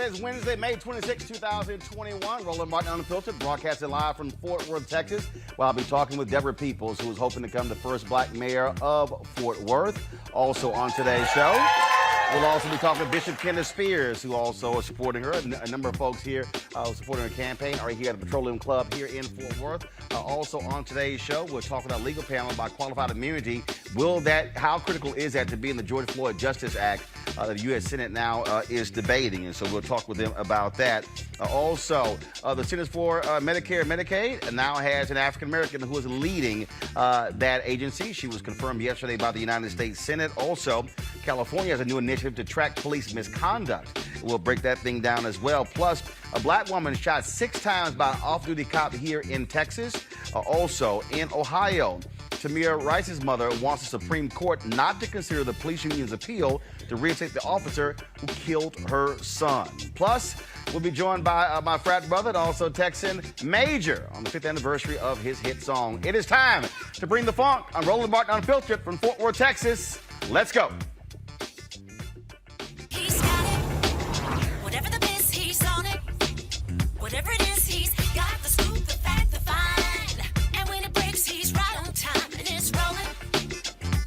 It's Wednesday, May 26, 2021. Roland Martin Unfiltered, broadcasting live from Fort Worth, Texas. Well, I'll be talking with Deborah Peoples, who is hoping to become the first black mayor of Fort Worth. Also on today's show, we'll also be talking to Bishop Kenneth Spears, who also is supporting her. A number of folks here supporting her campaign are here at the Petroleum Club here in Fort Worth. Also on today's show, we'll talk about legal panel about qualified immunity. How critical is that to be in the George Floyd Justice Act that the U.S. Senate now is debating? And so we'll talk with them about that. Also, the Centers for Medicare and Medicaid now has an African-American who is leading that agency. She was confirmed yesterday by the United States Senate. Also, California has a new initiative to track police misconduct. We'll break that thing down as well. Plus, a black woman shot 6 times by an off-duty cop here in Texas. Also, in Ohio, Tamir Rice's mother wants the Supreme Court not to consider the police union's appeal to reinstate the officer who killed her son. Plus, we'll be joined by my frat brother and also Texan Major on the 5th anniversary of his hit song. It is time to bring the funk. I'm Roland Martin Unfiltered from Fort Worth, Texas. Let's go. He's got it. Whatever the biz, he's on it. Whatever it is, he's got the scoop, the fact, the find. And when it breaks, he's right on time and it's rolling.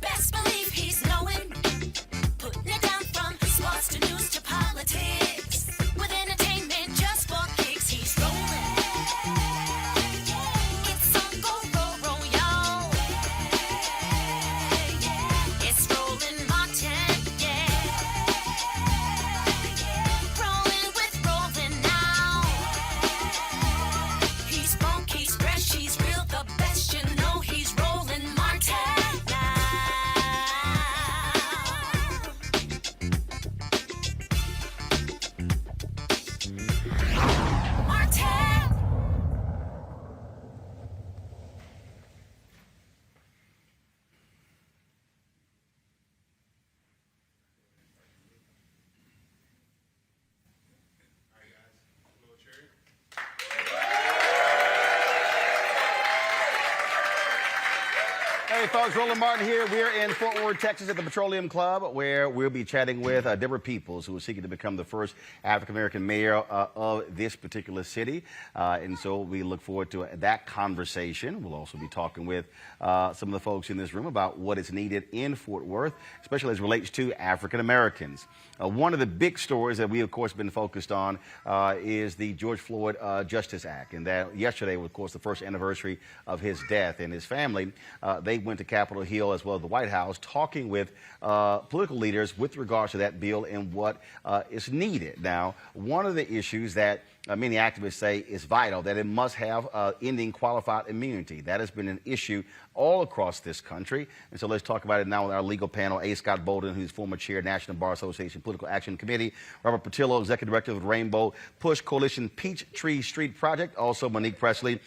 Best believe he's knowing. Putting it down from sports to news to politics. With entertainment just for kicks, he's rolling. It's on go, y'all. It's Roland Martin, rolling with Roland now. He's funk, he's fresh, he's real, the best, you know he's Roland Martin now. Martin. Hey folks, Roland Martin here. We're in Fort Worth, Texas at the Petroleum Club, where we'll be chatting with Deborah Peoples, who is seeking to become the first African-American mayor of this particular city. And so we look forward to that conversation. We'll also be talking with some of the folks in this room about what is needed in Fort Worth, especially as it relates to African-Americans. One of the big stories that we, of course, been focused on is the George Floyd Justice Act. And that yesterday was, of course, the first anniversary of his death. And his family, they went to Capitol Hill as well as the White House talking with political leaders with regards to that bill and what is needed. Now, one of the issues that many activists say is vital, that it must have ending qualified immunity. That has been an issue all across this country. And so let's talk about it now with our legal panel. A. Scott Bolden, who's former chair, National Bar Association Political Action Committee. Robert Patillo, executive director of the Rainbow Push Coalition Peachtree Street Project. Also Monique Presley,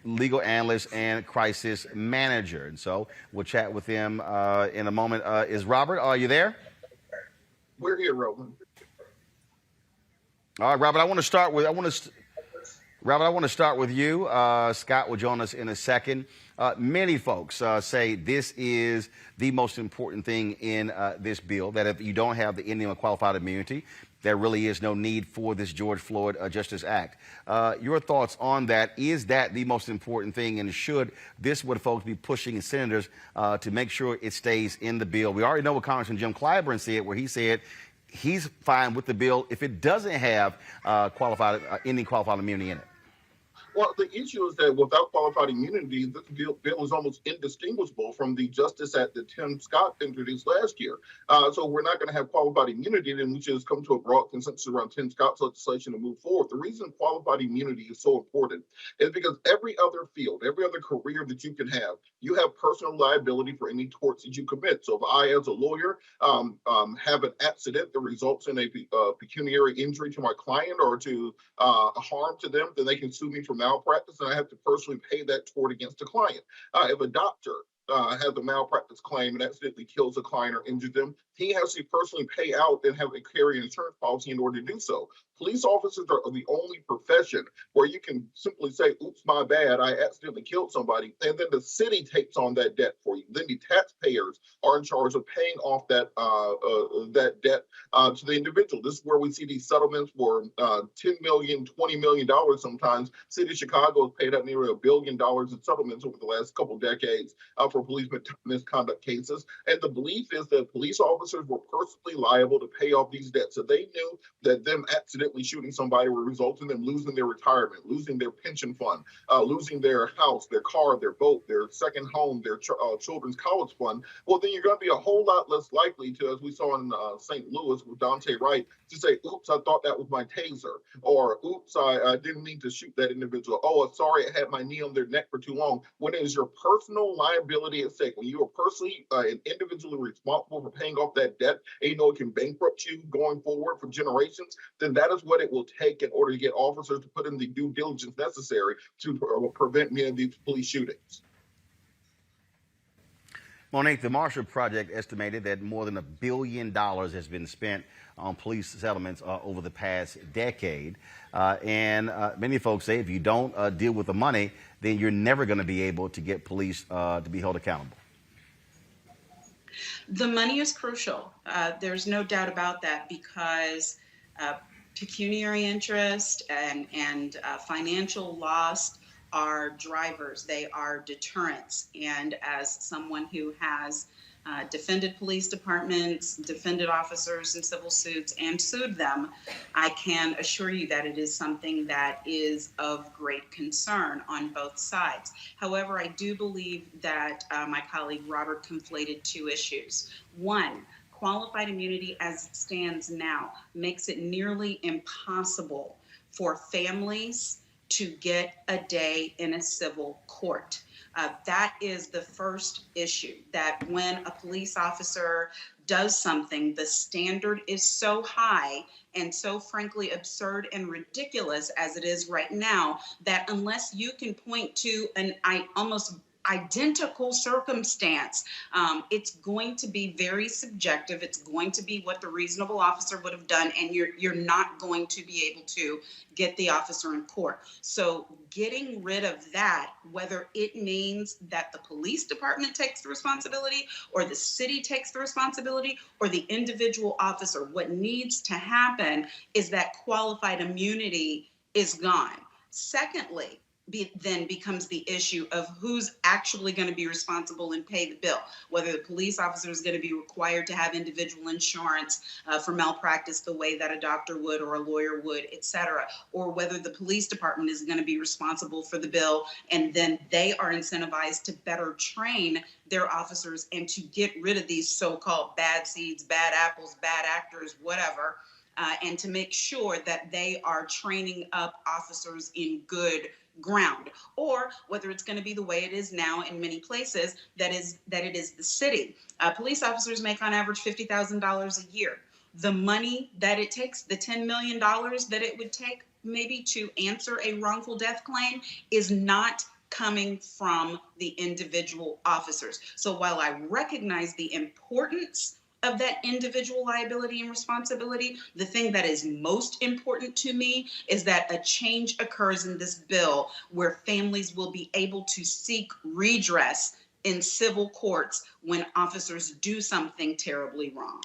legal analyst and crisis manager. And so we'll chat with them in a moment. Is Robert, are you there? We're here, Roland. All right, Robert, I want to start with you. Scott will join us in a second. Many folks say this is the most important thing in this bill, that if you don't have the ending of qualified immunity, there really is no need for this George Floyd Justice Act. Your thoughts on that? Is that the most important thing, and should this what folks be pushing senators to make sure it stays in the bill? We already know what Congressman Jim Clyburn said, where he said he's fine with the bill if it doesn't have ending qualified immunity in it. Well, the issue is that without qualified immunity, this bill is almost indistinguishable from the Justice Act that Tim Scott introduced last year. So we're not going to have qualified immunity, then we should just come to a broad consensus around Tim Scott's legislation to move forward. The reason qualified immunity is so important is because every other field, every other career that you can have, you have personal liability for any torts that you commit. So if I, as a lawyer, have an accident that results in a pecuniary injury to my client or to a harm to them, then they can sue me for malpractice, and I have to personally pay that tort against the client. If a doctor has a malpractice claim and accidentally kills a client or injures them, he has to personally pay out and have a carry an insurance policy in order to do so. Police officers are the only profession where you can simply say, oops, my bad, I accidentally killed somebody, and then the city takes on that debt for you. Then the taxpayers are in charge of paying off that debt to the individual. This is where we see these settlements for $10 million, $20 million sometimes. City of Chicago has paid out nearly $1 billion in settlements over the last couple of decades for police misconduct cases. And the belief is that police officers were personally liable to pay off these debts. So they knew that them accidentally shooting somebody would result in them losing their retirement, losing their pension fund, losing their house, their car, their boat, their second home, their children's college fund. Well, then you're going to be a whole lot less likely to, as we saw in St. Louis with Tamir Rice, to say, oops, I thought that was my taser, or oops, I didn't mean to shoot that individual. Oh, sorry, I had my knee on their neck for too long. When it is your personal liability at stake, when you are personally and individually responsible for paying off that debt, and you know it can bankrupt you going forward for generations, then that is what it will take in order to get officers to put in the due diligence necessary to prevent many of these police shootings. Monique, the Marshall Project estimated that more than $1 billion has been spent on police settlements over the past decade. And many folks say if you don't deal with the money, then you're never going to be able to get police to be held accountable. The money is crucial. There's no doubt about that, because pecuniary interest and financial loss are drivers. They are deterrents. And as someone who has defended police departments, defended officers in civil suits, and sued them, I can assure you that it is something that is of great concern on both sides. However, I do believe that my colleague Robert conflated two issues. One, qualified immunity as it stands now makes it nearly impossible for families to get a day in a civil court. That is the first issue, that when a police officer does something, the standard is so high and so frankly absurd and ridiculous as it is right now, that unless you can point to an almost identical circumstance, it's going to be very subjective. It's going to be what the reasonable officer would have done, and you're not going to be able to get the officer in court. So getting rid of that, whether it means that the police department takes the responsibility or the city takes the responsibility or the individual officer, what needs to happen is that qualified immunity is gone. Secondly, then becomes the issue of who's actually going to be responsible and pay the bill, whether the police officer is going to be required to have individual insurance for malpractice the way that a doctor would or a lawyer would, et cetera, or whether the police department is going to be responsible for the bill, and then they are incentivized to better train their officers and to get rid of these so-called bad seeds, bad apples, bad actors, whatever, and to make sure that they are training up officers in good ground, or whether it's going to be the way it is now in many places, that it is the city. Police officers make on average $50,000 a year. The money that it takes, the $10 million that it would take maybe to answer a wrongful death claim, is not coming from the individual officers. So while I recognize the importance of that individual liability and responsibility, the thing that is most important to me is that a change occurs in this bill where families will be able to seek redress in civil courts when officers do something terribly wrong.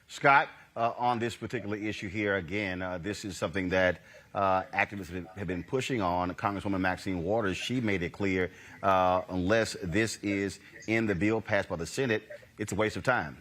Scott, on this particular issue here, again, this is something that activists have been pushing on. Congresswoman Maxine Waters, she made it clear, unless this is in the bill passed by the Senate, it's a waste of time.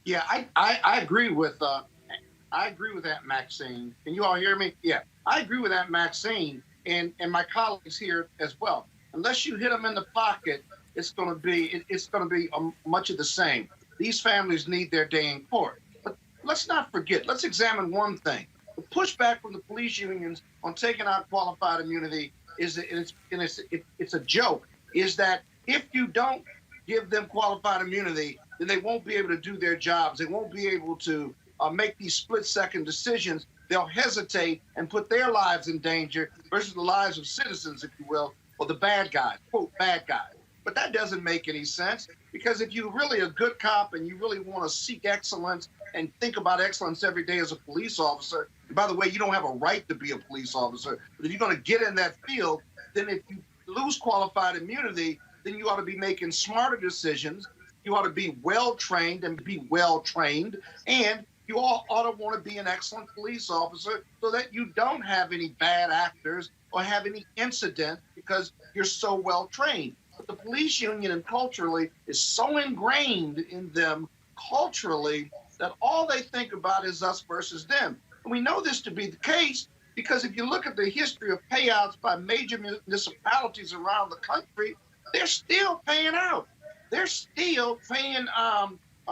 Yeah, I agree with that, Maxine. Can you all hear me? Yeah, I agree with that, Maxine, and my colleagues here as well. Unless you hit them in the pocket, it's going to be much of the same. These families need their day in court. But let's not forget, let's examine one thing. The pushback from the police unions on taking out qualified immunity it's a joke, is that if you don't give them qualified immunity, then they won't be able to do their jobs. They won't be able to make these split-second decisions. They'll hesitate and put their lives in danger versus the lives of citizens, if you will, or the bad guys, quote, bad guys. But that doesn't make any sense. Because if you're really a good cop and you really want to seek excellence and think about excellence every day as a police officer, and by the way, you don't have a right to be a police officer, but if you're going to get in that field, then if you lose qualified immunity, then you ought to be making smarter decisions. You ought to be well-trained and be well-trained, and you all ought to want to be an excellent police officer so that you don't have any bad actors or have any incident because you're so well-trained. But the police union and culturally is so ingrained in them culturally that all they think about is us versus them. And we know this to be the case because if you look at the history of payouts by major municipalities around the country, they're still paying out. They're still paying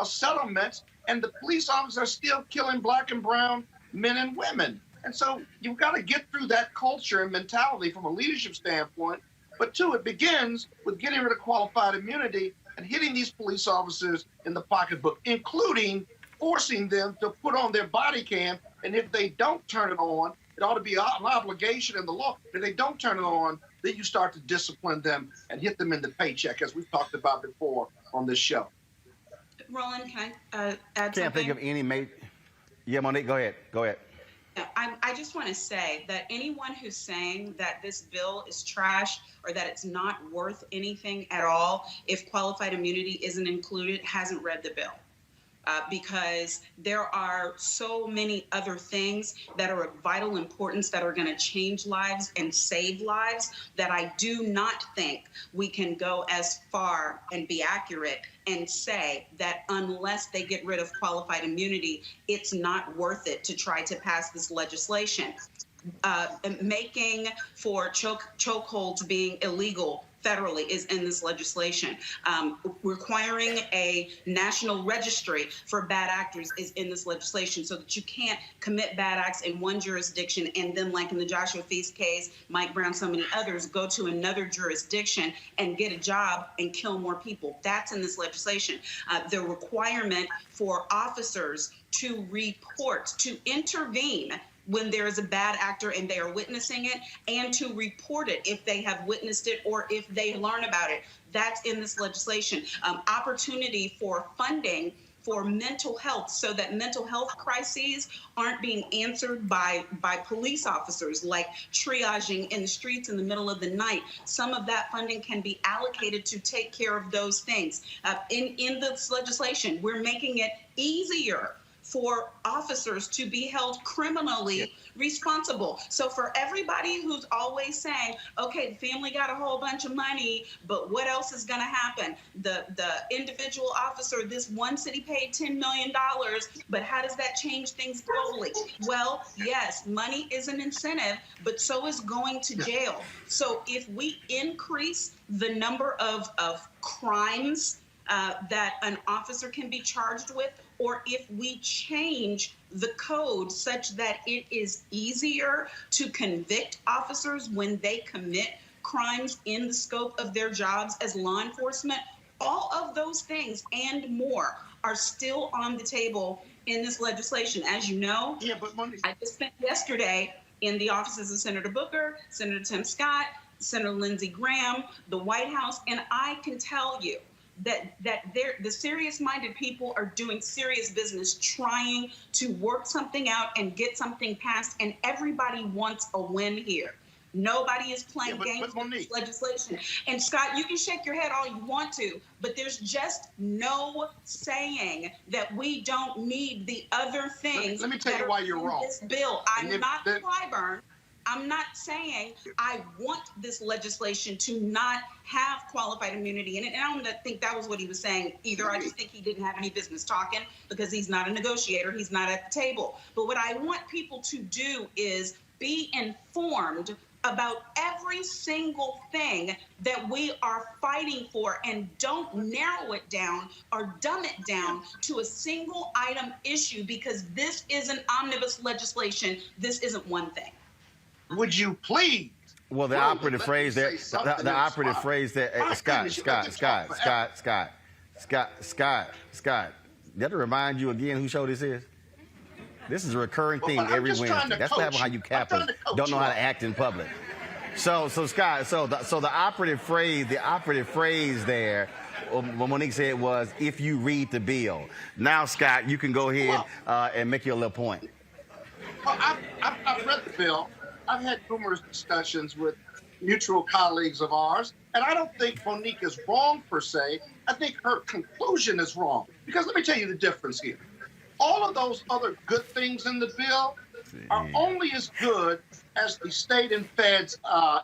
settlements, and the police officers are still killing black and brown men and women. And so you've got to get through that culture and mentality from a leadership standpoint. But two, it begins with getting rid of qualified immunity and hitting these police officers in the pocketbook, including forcing them to put on their body cam. And if they don't turn it on, it ought to be an obligation in the law. If they don't turn it on, then you start to discipline them and hit them in the paycheck, as we've talked about before on this show. Roland, can I add Can't think of any major. Yeah, Monique, go ahead. Go ahead. I just want to say that anyone who's saying that this bill is trash or that it's not worth anything at all if qualified immunity isn't included hasn't read the bill. Because there are so many other things that are of vital importance that are going to change lives and save lives that I do not think we can go as far and be accurate and say that unless they get rid of qualified immunity, it's not worth it to try to pass this legislation. Making for chokeholds being illegal federally is in this legislation. Requiring a national registry for bad actors is in this legislation so that you can't commit bad acts in one jurisdiction and then, like in the Joshua Feast case, Mike Brown, so many others, go to another jurisdiction and get a job and kill more people. That's in this legislation. The requirement for officers to report, to intervene when there is a bad actor and they are witnessing it, and to report it if they have witnessed it or if they learn about it. That's in this legislation. Opportunity for funding for mental health so that mental health crises aren't being answered by police officers, like triaging in the streets in the middle of the night. Some of that funding can be allocated to take care of those things. In this legislation, we're making it easier for officers to be held criminally responsible. So for everybody who's always saying, okay, the family got a whole bunch of money, but what else is going to happen? The individual officer, this one city paid $10 million, but how does that change things globally? Well, yes, money is an incentive, but so is going to jail. So if we increase the number of crimes that an officer can be charged with, or if we change the code such that it is easier to convict officers when they commit crimes in the scope of their jobs as law enforcement, all of those things and more are still on the table in this legislation. As you know, I just spent yesterday in the offices of Senator Booker, Senator Tim Scott, Senator Lindsey Graham, the White House, and I can tell you that the serious-minded people are doing serious business trying to work something out and get something passed, and everybody wants a win here. Nobody is playing games with this legislation. And Scott, you can shake your head all you want to, but there's just no saying that we don't need the other things. Let me tell you why you're wrong. This bill. I'm not Clyburn. I'm not saying I want this legislation to not have qualified immunity in it. And I don't think that was what he was saying either. I just think he didn't have any business talking because he's not a negotiator. He's not at the table. But what I want people to do is be informed about every single thing that we are fighting for, and don't narrow it down or dumb it down to a single item issue, because this isn't omnibus legislation. This isn't one thing. Would you please? Well, the operative phrase there, the operative phrase there, Scott. Did I remind you again who show this is? This is a recurring theme every Wednesday. That's what happens how you cappers don't know how to act in public. So Scott, so the operative phrase there what Monique said was, if you read the bill. Now, Scott, you can go ahead and make your little point. Well, I've read the bill. I've had numerous discussions with mutual colleagues of ours, and I don't think Monique is wrong per se. I think her conclusion is wrong. Because let me tell you the difference here. All of those other good things in the bill are only as good as the state and feds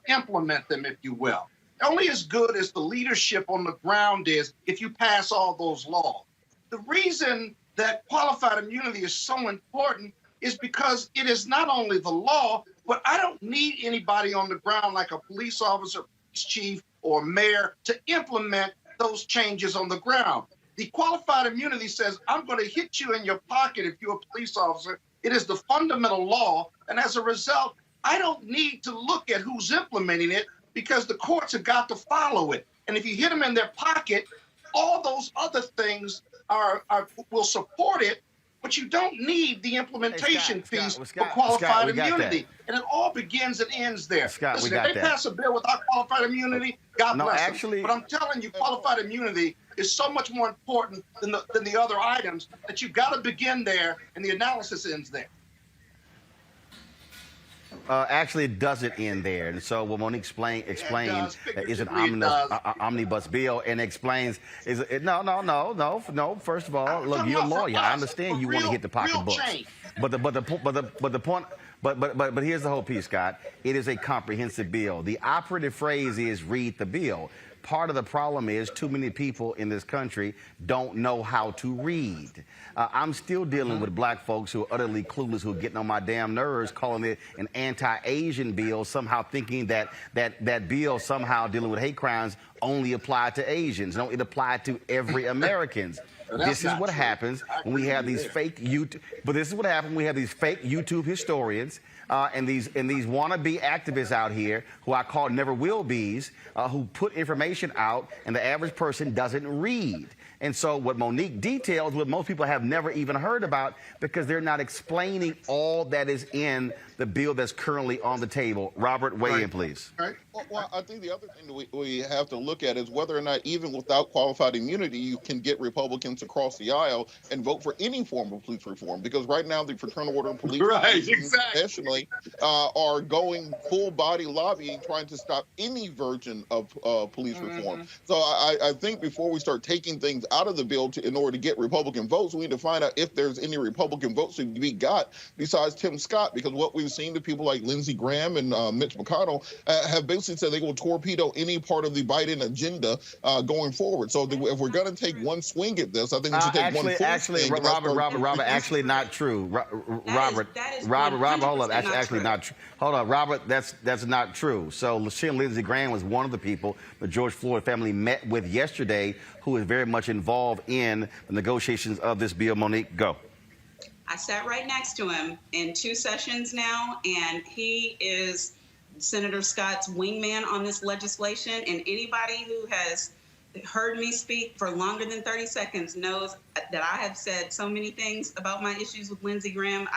implement them, if you will. Only as good as the leadership on the ground is if you pass all those laws. The reason that qualified immunity is so important is because it is not only the law, but I don't need anybody on the ground like a police officer, police chief, or mayor to implement those changes on the ground. The qualified immunity says, I'm going to hit you in your pocket if you're a police officer. It is the fundamental law. And as a result, I don't need to look at who's implementing it because the courts have got to follow it. And if you hit them in their pocket, all those other things will support it, but you don't need the implementation piece for qualified immunity. And it all begins and ends there. Scott, listen, if they pass a bill without qualified immunity, God bless them. But I'm telling you, qualified immunity is so much more important than the other items that you've got to begin there, and the analysis ends there. Actually, it doesn't end there. And so what Monique explained is an omnibus bill, and explains no. First of all, look, you're a lawyer. I understand you want to hit the pocketbooks, but the point. But here's the whole piece, Scott. It is a comprehensive bill. The operative phrase is read the bill. Part of the problem is too many people in this country don't know how to read. I'm still dealing with black folks who are utterly clueless, who are getting on my damn nerves, calling it an anti-Asian bill, somehow thinking that bill somehow dealing with hate crimes only applied to Asians. No, it applied to every Americans. This is what happens when we have these fake YouTube. But this is what happens when we have these fake YouTube historians and these wannabe activists out here who I call never will be's, who put information out, and the average person doesn't read. And so what Monique details, what most people have never even heard about, because they're not explaining all that is in the bill that's currently on the table. Robert, weigh in, please. Right. Well, I think the other thing that we have to look at is whether or not, even without qualified immunity, you can get Republicans across the aisle and vote for any form of police reform. Because right now, the Fraternal Order of Police, especially, are going full body lobbying, trying to stop any version of police reform. So I think before we start taking things out of the bill in order to get Republican votes, we need to find out if there's any Republican votes to be got besides Tim Scott, because what we've seen to people like Lindsey Graham and Mitch McConnell have basically said they will torpedo any part of the Biden agenda going forward. So if we're going to take one swing at this, I think we should take one full swing. Robert, actually not true. Robert, hold up. That's actually not true. Hold on, Robert, that's not true. So Lindsey Graham was one of the people the George Floyd family met with yesterday, who is very much involved in the negotiations of this bill. Monique, go. I sat right next to him in 2 sessions now, and he is Senator Scott's wingman on this legislation. And anybody who has heard me speak for longer than 30 seconds knows that I have said so many things about my issues with Lindsey Graham.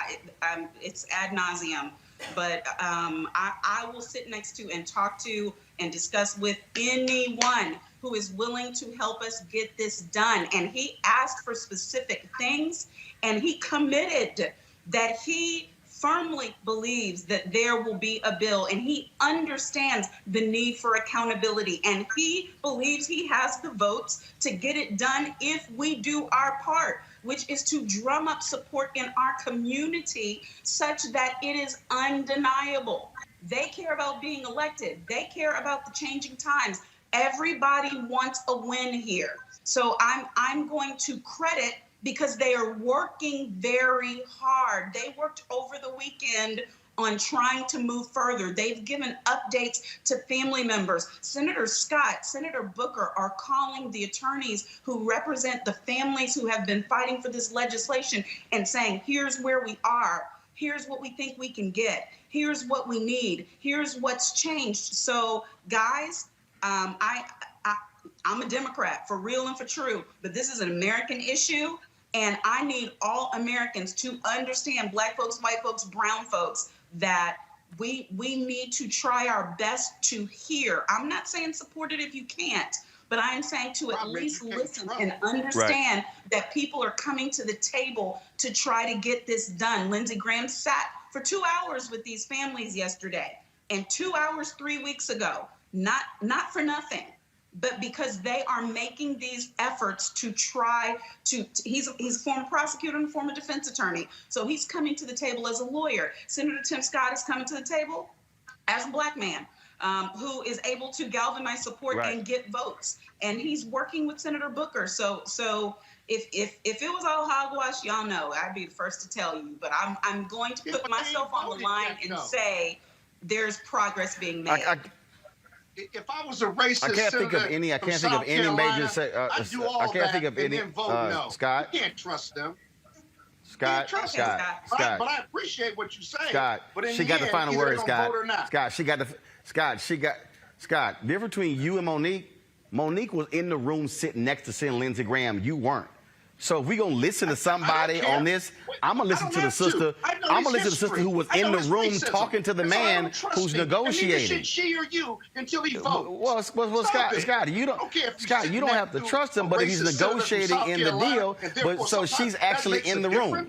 It's ad nauseum. But I will sit next to and talk to and discuss with anyone who is willing to help us get this done. And he asked for specific things, and he committed that he firmly believes that there will be a bill, and he understands the need for accountability, and he believes he has the votes to get it done if we do our part, which is to drum up support in our community such that it is undeniable. They care about being elected. They care about the changing times. Everybody wants a win here. So I'm going to credit, because they are working very hard. They worked over the weekend on trying to move further. They've given updates to family members. Senator Scott, Senator Booker are calling the attorneys who represent the families who have been fighting for this legislation and saying, here's where we are. Here's what we think we can get. Here's what we need. Here's what's changed. So, guys, I'm a Democrat for real and for true, but this is an American issue. And I need all Americans to understand, black folks, white folks, brown folks, that we need to try our best to hear. I'm not saying support it if you can't, but I am saying to at least listen and Right. understand that people are coming to the table to try to get this done. Lindsey Graham sat for 2 hours with these families yesterday, and 2 hours 3 weeks ago, not for nothing, but because they are making these efforts to try to, he's a former prosecutor and a former defense attorney, so he's coming to the table as a lawyer. Senator Tim Scott is coming to the table as a Black man who is able to galvanize support Right. and get votes, and he's working with Senator Booker. So if it was all hogwash, y'all know I'd be the first to tell you, but I'm going to put myself on the line and say there's progress being made. If I was a racist, I can't think of any. I can't think of any major. I'd do all I can't that think of and any. then vote no. Scott. You can't trust them. Scott. But I appreciate what you say. Scott. But in She got the end, final either word, they're gonna Scott. vote or not. Scott. She got the. Scott. The difference between you and Monique. Monique was in the room sitting next to Senator Lindsey Graham. You weren't. So if we're going to listen to somebody on this, I'm going to listen to the sister. I'm going to listen to the sister who was in the room talking to the man who's negotiating. She or you until he votes. Well, Scott, you don't. Scott, you don't have to trust him, but if he's negotiating in the deal, but so she's actually in the room.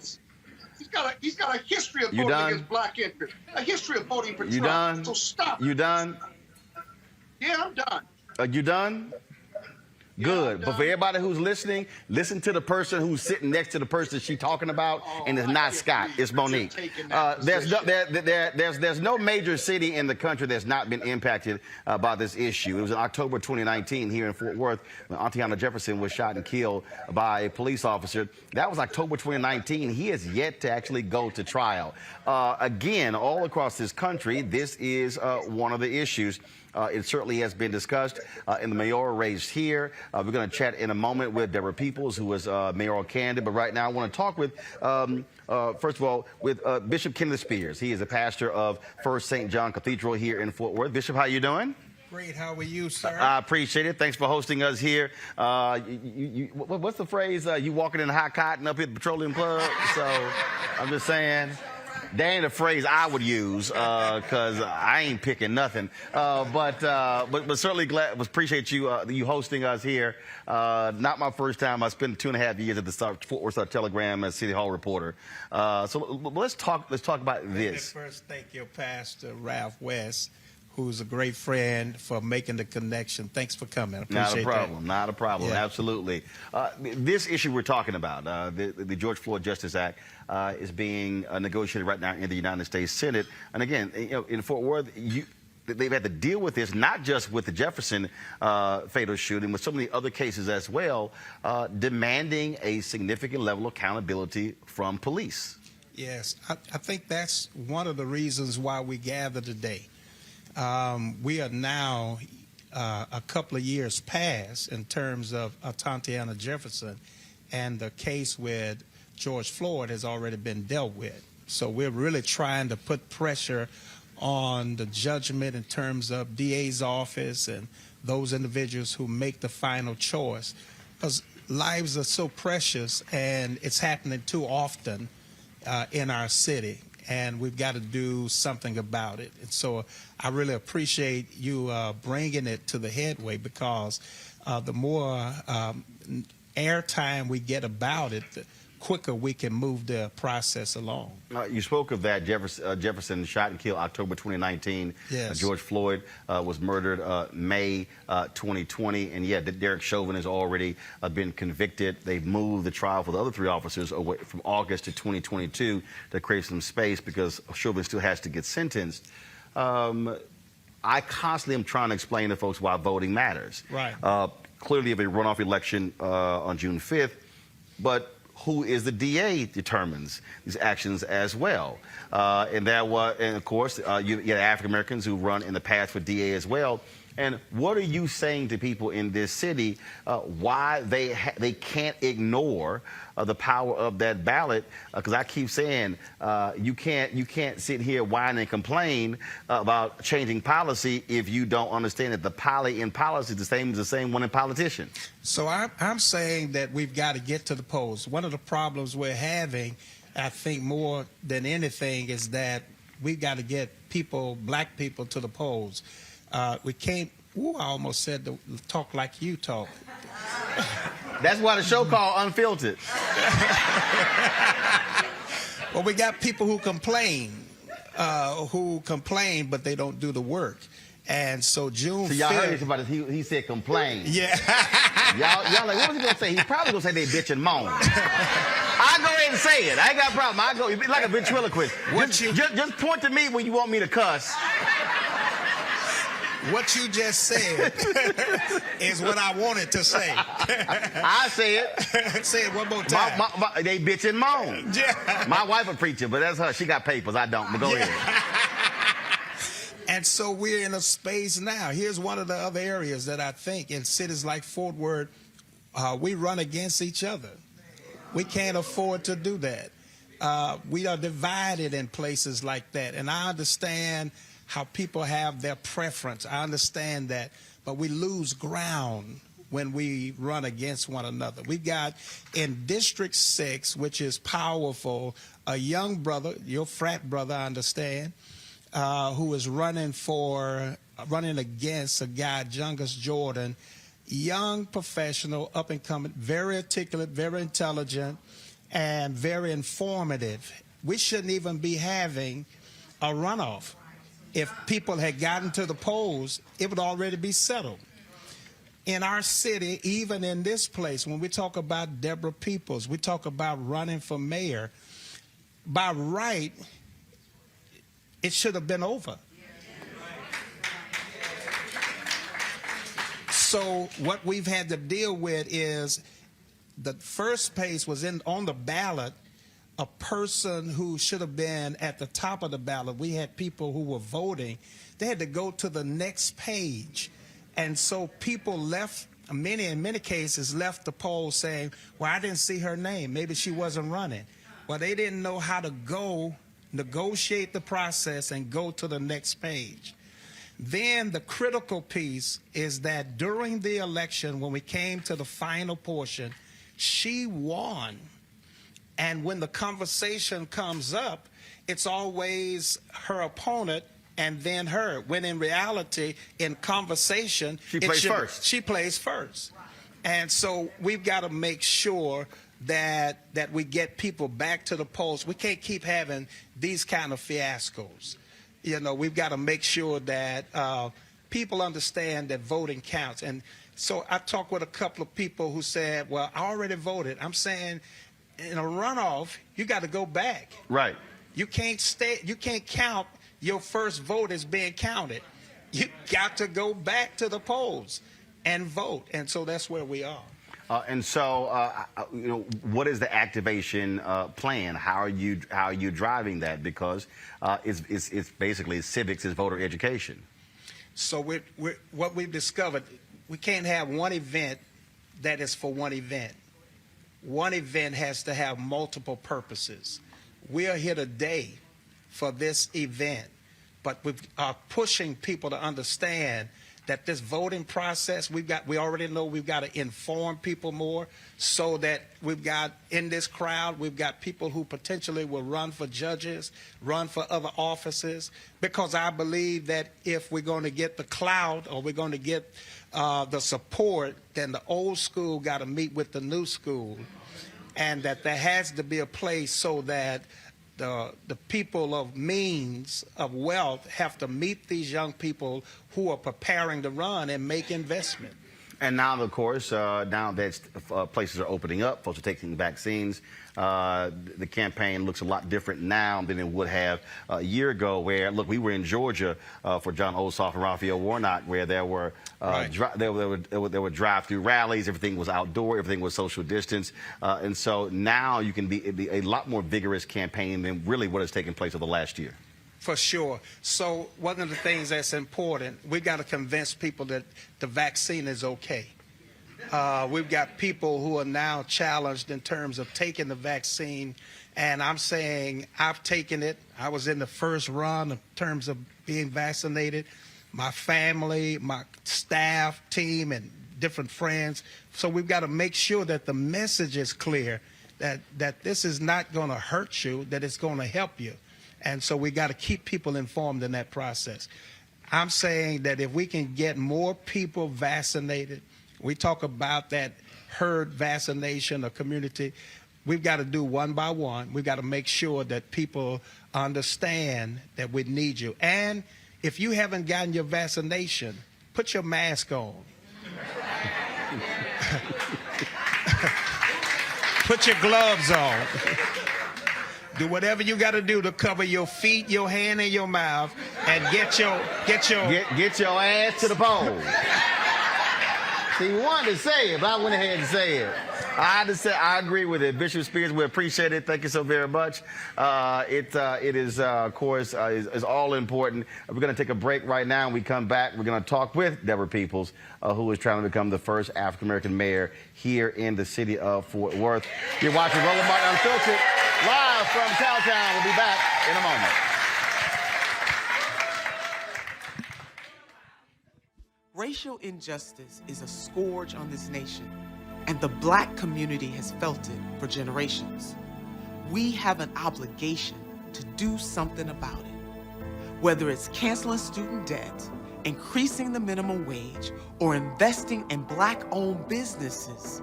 He's got a history of voting against Black interests, a history of voting for Trump. You done? So stop. You done? Yeah, I'm done. Are you done? Good. But for everybody who's listening, listen to the person who's sitting next to the person she's talking about, and it's not Scott, it's Monique. There's no major city in the country that's not been impacted by this issue. It was in October 2019 here in Fort Worth when Auntiana Jefferson was shot and killed by a police officer. That was October 2019. He has yet to actually go to trial. Again, all across this country, this is one of the issues. It certainly has been discussed in the mayoral race here. We're going to chat in a moment with Deborah Peoples, who is mayoral candidate. But right now, I want to talk with, first of all, with Bishop Kenneth Spears. He is a pastor of First St. John Cathedral here in Fort Worth. Bishop, how you doing? Great. How are you, sir? I appreciate it. Thanks for hosting us here. What's the phrase? You walking in hot cotton up at the Petroleum Club? So I'm just saying. That ain't a phrase I would use because I ain't picking nothing. But certainly appreciate you you hosting us here. Not my first time. I spent 2.5 years at the Fort Worth Telegram as City Hall reporter. So let's talk about this. First, thank your pastor, Ralph West, who's a great friend, for making the connection. Thanks for coming. I appreciate that. Not a problem. Yeah. Absolutely. This issue we're talking about, the George Floyd Justice Act, is being negotiated right now in the United States Senate. And again, in Fort Worth, they've had to deal with this, not just with the Jefferson fatal shooting, but so many other cases as well, demanding a significant level of accountability from police. Yes, I think that's one of the reasons why we gather today. We are now a couple of years past in terms of Auntiana Jefferson, and the case with George Floyd has already been dealt with. So we're really trying to put pressure on the judgment in terms of DA's office and those individuals who make the final choice, because lives are so precious and it's happening too often in our city, and we've got to do something about it. And so I really appreciate you bringing it to the headway, because the more airtime we get about it, the quicker we can move the process along. You spoke of that. Jefferson shot and killed October 2019. Yes. George Floyd was murdered May 2020. And yeah, Derek Chauvin has already been convicted. They've moved the trial for the other 3 officers away from August to 2022 to create some space, because Chauvin still has to get sentenced. I constantly am trying to explain to folks why voting matters. Right. Clearly, if a runoff election on June 5th, but who is the DA determines these actions as well. And of course, you have African Americans who run in the past for DA as well. And what are you saying to people in this city why they can't ignore the power of that ballot? Because I keep saying you can't sit here whine and complain about changing policy if you don't understand that the poly in policy is the same one in politicians. So I'm saying that we've got to get to the polls. One of the problems we're having, I think more than anything, is that we've got to get people, black people, to the polls. We can't Ooh, I almost said to talk like you talk. That's why the show called Unfiltered. Well, we got people who complain, but they don't do the work. And so June 5th. So y'all heard about it. He said complain. Yeah. y'all like, what was he going to say? He's probably going to say they bitch and moan. I'll go ahead and say it. I ain't got a problem. I'll go. You'd be like a ventriloquist. Just point to me when you want me to cuss. What you just said is what I wanted to say. I say it. Say it one more time. They bitch and moan. Yeah. My wife a preacher, but that's her. She got papers. I don't. But go ahead. And so we're in a space now. Here's one of the other areas that I think in cities like Fort Worth, we run against each other. We can't afford to do that. We are divided in places like that. And I understand how people have their preference. I understand that. But we lose ground when we run against one another. We've got in District 6, which is powerful, a young brother, your frat brother, I understand, who is running against a guy, Jungus Jordan, young professional, up and coming, very articulate, very intelligent, and very informative. We shouldn't even be having a runoff. If people had gotten to the polls, it would already be settled. In our city, even in this place, when we talk about Deborah Peoples, we talk about running for mayor, by right, it should have been over. So what we've had to deal with is the first page was on the ballot, a person who should have been at the top of the ballot. We had people who were voting. They had to go to the next page. And so people left, in many cases, left the poll saying, well, I didn't see her name. Maybe she wasn't running. Well, they didn't know how to go negotiate the process and go to the next page. Then the critical piece is that during the election, when we came to the final portion, she won. And when the conversation comes up, it's always her opponent and then her. When in reality, in conversation, she plays first. She plays first. And so we've got to make sure that we get people back to the polls. We can't keep having these kind of fiascos. You know, we've got to make sure that people understand that voting counts. And so I talked with a couple of people who said, well, I already voted. I'm saying in a runoff, you got to go back. Right. You can't count your first vote as being counted. You got to go back to the polls and vote. And so that's where we are. And so, you know, what is the activation plan? How are you driving that? Because it's basically civics is voter education. So what we've discovered, we can't have one event that is for one event. One event has to have multiple purposes. We are here today for this event, but we are pushing people to understand that this voting process, we already know we've got to inform people more so that we've got in this crowd, we've got people who potentially will run for judges, run for other offices, because I believe that if we're going to get the clout or we're going to get the support, then the old school got to meet with the new school, and that there has to be a place so that the people of means, of wealth, have to meet these young people who are preparing to run and make investment. And now, of course, now that places are opening up, folks are taking vaccines, the campaign looks a lot different now than it would have a year ago, where, look, we were in Georgia for John Ossoff and Raphael Warnock, where there were there were drive-through rallies, everything was outdoor, everything was social distance. And so now you can be a lot more vigorous campaign than really what has taken place over the last year. For sure. So one of the things that's important, we've got to convince people that the vaccine is okay. We've got people who are now challenged in terms of taking the vaccine, and I'm saying I've taken it. I was in the first run in terms of being vaccinated. My family, my staff, team, and different friends. So we've got to make sure that the message is clear, that this is not going to hurt you, that it's going to help you. And so we got to keep people informed in that process. I'm saying that if we can get more people vaccinated, we talk about that herd vaccination or community, we've got to do one by one. We've got to make sure that people understand that we need you. And if you haven't gotten your vaccination, put your mask on. Put your gloves on. Do whatever you got to do to cover your feet, your hand, and your mouth, and get your ass to the poll. See, you wanted to say it, but I went ahead and say it. I agree with it. Bishop Spears, we appreciate it. Thank you so very much. It is, of course, is all important. We're going to take a break right now. When we come back, we're going to talk with Deborah Peoples, who is trying to become the first African-American mayor here in the city of Fort Worth. You're watching Roland Martin Unfiltered, live from Cowtown. We'll be back in a moment. Racial injustice is a scourge on this nation, and the Black community has felt it for generations. We have an obligation to do something about it. Whether it's canceling student debt, increasing the minimum wage, or investing in Black-owned businesses,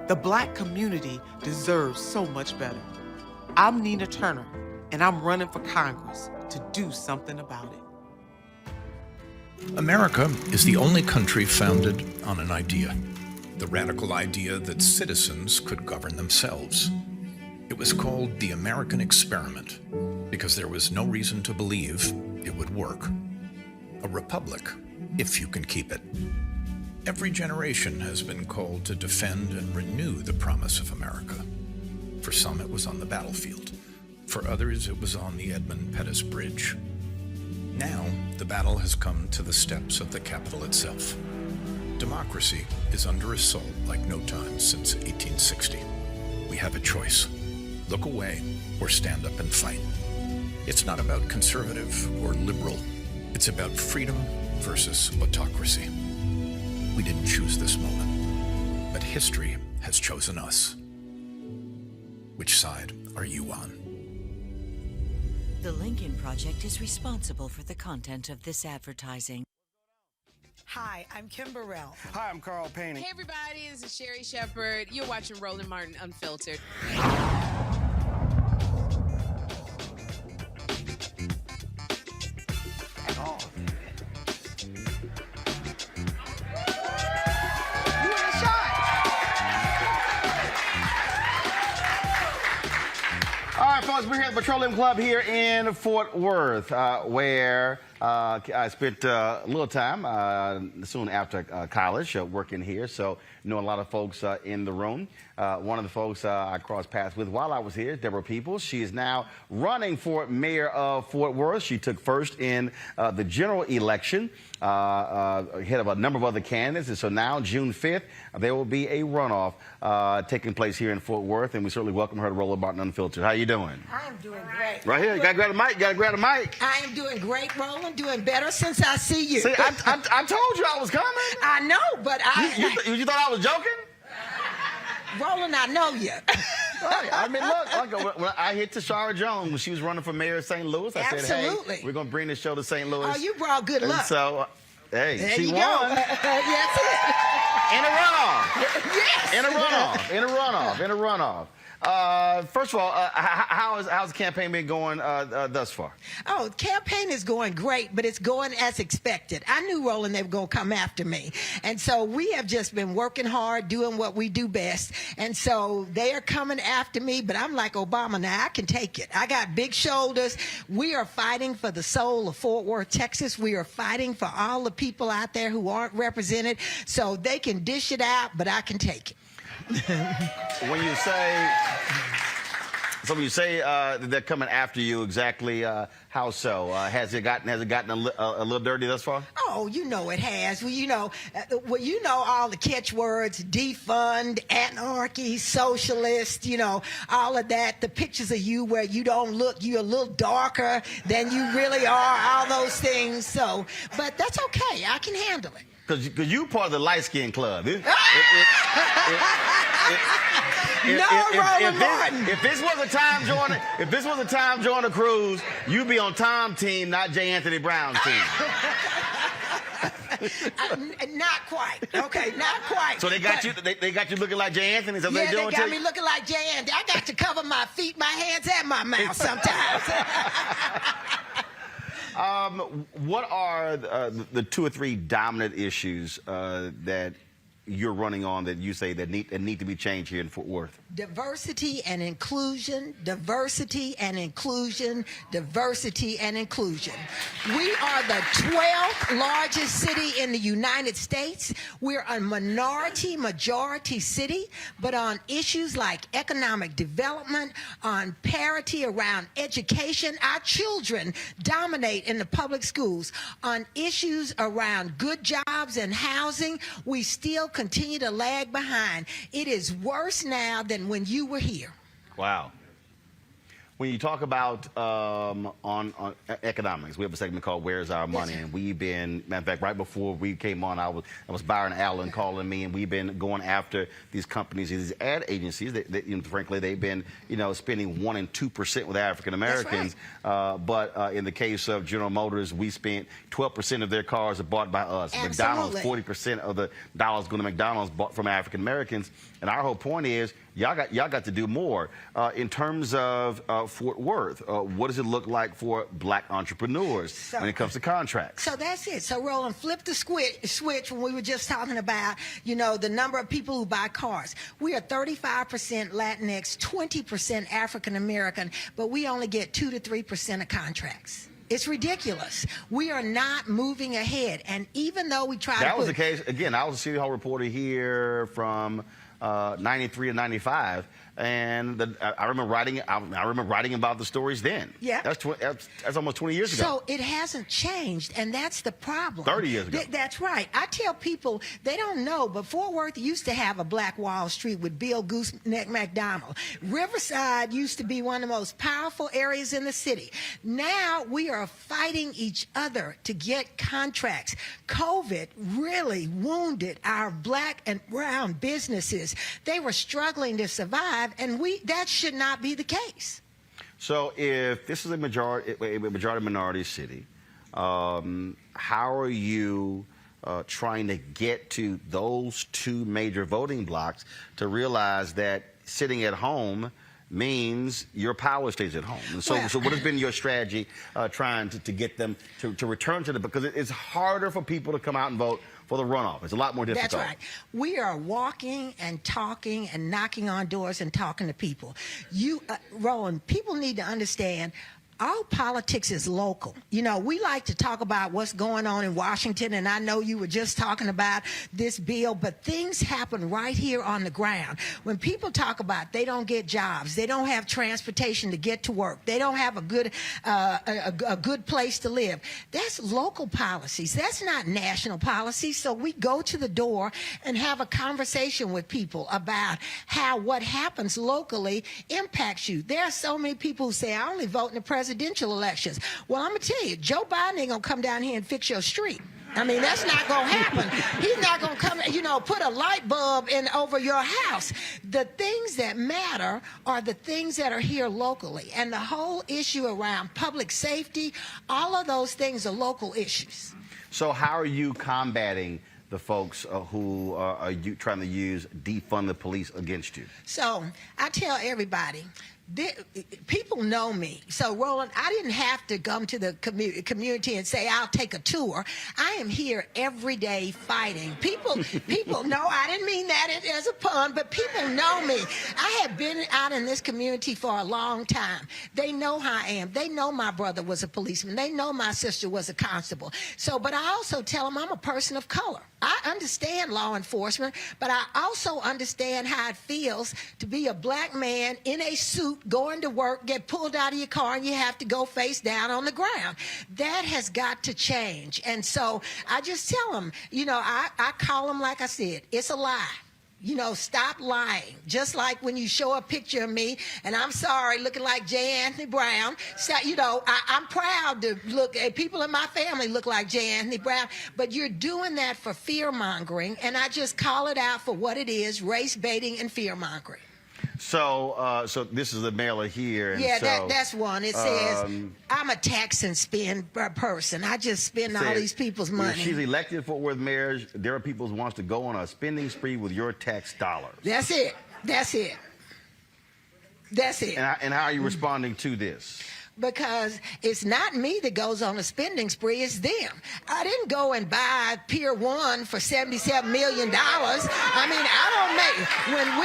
the Black community deserves so much better. I'm Nina Turner, and I'm running for Congress to do something about it. America is the only country founded on an idea, the radical idea that citizens could govern themselves. It was called the American experiment because there was no reason to believe it would work. A republic, if you can keep it. Every generation has been called to defend and renew the promise of America. For some, it was on the battlefield. For others, it was on the Edmund Pettus Bridge. Now, the battle has come to the steps of the Capitol itself. Democracy is under assault like no time since 1860. We have a choice. Look away or stand up and fight. It's not about conservative or liberal. It's about freedom versus autocracy. We didn't choose this moment, but history has chosen us. Which side are you on? The Lincoln Project is responsible for the content of this advertising. Hi, I'm Kim Burrell. Hi, I'm Carl Payne. Hey, everybody, this is Sherry Shepard. You're watching Roland Martin Unfiltered. All right, folks, we're here at the Petroleum Club here in Fort Worth, where I spent a little time soon after college working here, so know a lot of folks in the room. One of the folks I crossed paths with while I was here is Deborah Peoples. She is now running for mayor of Fort Worth. She took first in the general election, ahead of a number of other candidates, and so now, June 5th, there will be a runoff taking place here in Fort Worth, and we certainly welcome her to Roland Martin Unfiltered. How you doing? I am doing great. Right here, you gotta grab the mic. You gotta grab the mic. I am doing great, Roland. Doing better since I see you. See, I told you I was coming. I know, but you thought I was joking? Roland, I know you. I mean, look, when I hit Tashara Jones when she was running for mayor of St. Louis, I said, hey, we're gonna bring this show to St. Louis. Oh, you brought good luck. And so, hey, there she you won. Go. Yes, in a runoff. Yes. In a runoff. First of all, how's the campaign been going thus far? Oh, the campaign is going great, but it's going as expected. I knew, Roland, they were going to come after me. And so we have just been working hard, doing what we do best. And so they are coming after me, but I'm like Obama now. I can take it. I got big shoulders. We are fighting for the soul of Fort Worth, Texas. We are fighting for all the people out there who aren't represented. So they can dish it out, but I can take it. When you say they're coming after you, exactly how so? Has it gotten a little dirty thus far? Oh, you know it has. Well, you know all the catchwords: defund, anarchy, socialist. You know all of that. The pictures of you where you don't look, you're a little darker than you really are. All those things. So, but that's okay. I can handle it. Because you part of the light skin club. Roland Martin. If this was a Tom Joyner cruise, you'd be on Tom's team, not J. Anthony Brown's team. Not quite. Okay, not quite. So they got you. They got you looking like J. Anthony. Is that what Yeah, they doing they got to me you? looking like J. Anthony. I got to cover my feet, my hands, and my mouth sometimes. What are the 2 or 3 dominant issues that you're running on that you say that need to be changed here in Fort Worth? Diversity and inclusion, diversity and inclusion, diversity and inclusion. We are the 12th largest city in the United States. We're a majority city, but on issues like economic development, on parity around education, our children dominate in the public schools. On issues around good jobs and housing, we still continue to lag behind. It is worse now than when you were here. Wow. When you talk about on economics, we have a segment called "Where's Our Money?" and we've been, matter of fact, right before we came on, I was Byron Allen calling me, and we've been going after these companies, these ad agencies that frankly, they've been, spending 1% and 2% with African Americans. Right. But in the case of General Motors, we spent 12% of their cars are bought by us. Absolutely. McDonald's, 40% of the dollars going to McDonald's bought from African Americans. And our whole point is, y'all got to do more. In terms of Fort Worth, what does it look like for black entrepreneurs when it comes to contracts? So that's it. So Roland, flip the switch when we were just talking about, the number of people who buy cars. We are 35% Latinx, 20% African American, but we only get 2 to 3% of contracts. It's ridiculous. We are not moving ahead. And even though we try That was the case. Again, I was a City Hall reporter here from 93 to 95, and I remember writing about the stories then. Yeah. That's almost 20 years ago. So it hasn't changed, and that's the problem. 30 years ago. That's right. I tell people, they don't know, but Fort Worth used to have a Black Wall Street with Bill Gooseneck McDonald. Riverside used to be one of the most powerful areas in the city. Now we are fighting each other to get contracts. COVID really wounded our black and brown businesses. They were struggling to survive, and that should not be the case. So if this is a majority minority city, how are you trying to get to those 2 major voting blocks to realize that sitting at home means your power stays at home? And so what has been your strategy trying to get them to return to because it's harder for people to come out and vote for the runoff. It's a lot more difficult. That's right. We are walking and talking and knocking on doors and talking to people. Roland, people need to understand all politics is local. We like to talk about what's going on in Washington, and I know you were just talking about this bill, but things happen right here on the ground. When people talk about they don't get jobs, they don't have transportation to get to work, they don't have a good place to live, that's local policies. That's not national policy. So we go to the door and have a conversation with people about how what happens locally impacts you. There are so many people who say, I only vote in the presidential elections. Well, I'm going to tell you, Joe Biden ain't going to come down here and fix your street. I mean, that's not going to happen. He's not going to come, put a light bulb in over your house. The things that matter are the things that are here locally. And the whole issue around public safety, all of those things are local issues. So how are you combating the folks who are trying to use defund the police against you? So I tell everybody, people know me. So, Roland, I didn't have to come to the community and say, I'll take a tour. I am here every day fighting. People know, I didn't mean that as a pun, but people know me. I have been out in this community for a long time. They know how I am. They know my brother was a policeman. They know my sister was a constable. So, but I also tell them I'm a person of color. I understand law enforcement, but I also understand how it feels to be a black man in a suit going to work, get pulled out of your car, and you have to go face down on the ground. That has got to change. And so I just tell them, I call them, like I said, it's a lie. Stop lying. Just like when you show a picture of me, and I'm sorry, looking like J. Anthony Brown. So, I'm proud to look at people in my family look like J. Anthony Brown, but you're doing that for fear mongering, and I just call it out for what it is: race baiting and fear mongering. So, so this is the mailer here. And Yeah, so, that's one. It says, I'm a tax and spend person. I just spend all these people's money. She's elected Fort Worth mayor. Deborah Peoples wants to go on a spending spree with your tax dollars. That's it. That's it. That's it. And how are you responding to this? Because it's not me that goes on a spending spree, it's them. I didn't go and buy Pier 1 for $77 million. I mean, I don't make, when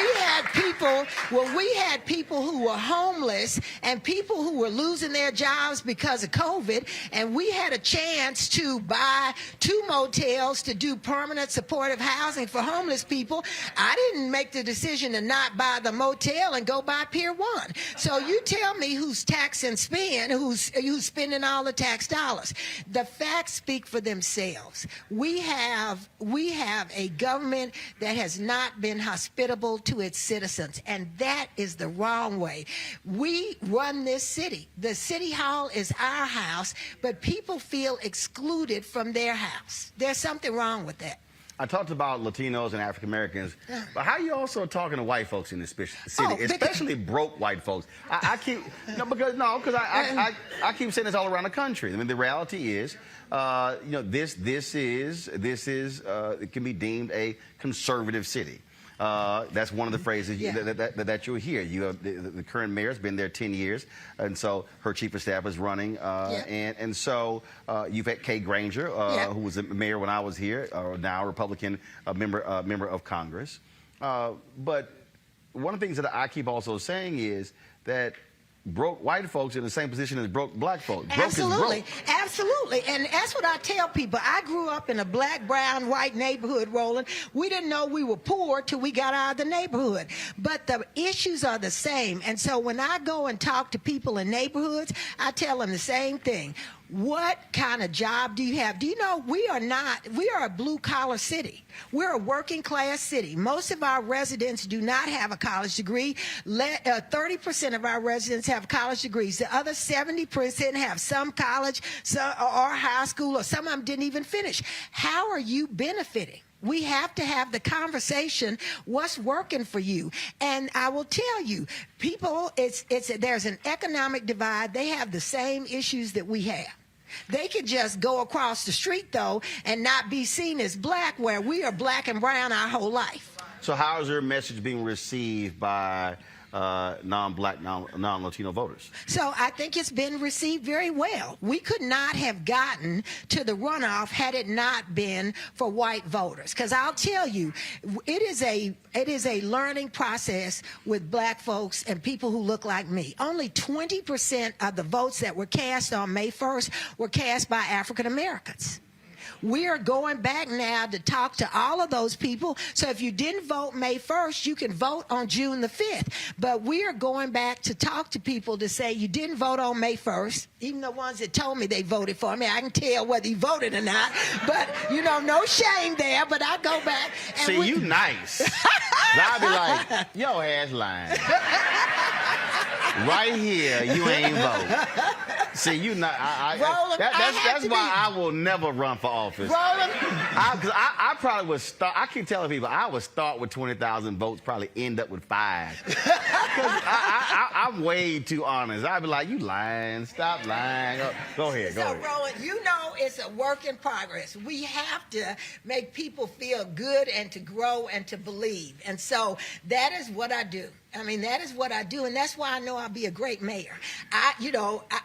we had people who were homeless and people who were losing their jobs because of COVID, and we had a chance to buy 2 motels to do permanent supportive housing for homeless people, I didn't make the decision to not buy the motel and go buy Pier 1. So you tell me who's tax and spend, who's spending all the tax dollars. The facts speak for themselves. We have a government that has not been hospitable to its citizens, and that is the wrong way. We run this city. The city hall is our house, but people feel excluded from their house. There's something wrong with that. I talked about Latinos and African Americans, but how are you also talking to white folks in this city, especially broke white folks? I keep because I keep saying this all around the country. I mean, the reality is, this is it can be deemed a conservative city. That's one of the phrases that you'll hear. You have the current mayor has been there 10 years, and so her chief of staff is running. And so you've had Kay Granger, who was the mayor when I was here, now a Republican member of Congress. But one of the things that I keep also saying is that broke white folks in the same position as broke black folks. Absolutely, absolutely. And that's what I tell people. I grew up in a black, brown, white neighborhood, Roland. We didn't know we were poor till we got out of the neighborhood. But the issues are the same. And so when I go and talk to people in neighborhoods, I tell them the same thing. What kind of job do you have? Do you know we are a blue-collar city. We're a working-class city. Most of our residents do not have a college degree. 30% of our residents have college degrees. The other 70% have some college or high school, or some of them didn't even finish. How are you benefiting? We have to have the conversation, what's working for you? And I will tell you, people, there's an economic divide. They have the same issues that we have. They could just go across the street, though, and not be seen as black, where we are black and brown our whole life. So how is your message being received by non-black, non-Latino voters? So I think it's been received very well. We could not have gotten to the runoff had it not been for white voters. Because I'll tell you, it is a learning process with black folks and people who look like me. Only 20% of the votes that were cast on May 1st were cast by African Americans. We are going back now to talk to all of those people. So if you didn't vote May 1st, you can vote on June the 5th. But we are going back to talk to people to say you didn't vote on May 1st, even the ones that told me they voted for me. I can tell whether you voted or not. But, no shame there. But I go back. And see, you nice. I'll be like, yo ass lying. Right here, you ain't vote. See, you not. Roland, that's why I will never run for office. Roland, because I probably would start. I keep telling people I would start with 20,000 votes, probably end up with 5. Because I'm way too honest. I'd be like, you lying. Stop lying. Go ahead. Go ahead. Roland, it's a work in progress. We have to make people feel good and to grow and to believe. And so that is what I do. I mean, that is what I do, and that's why I know I'll be a great mayor.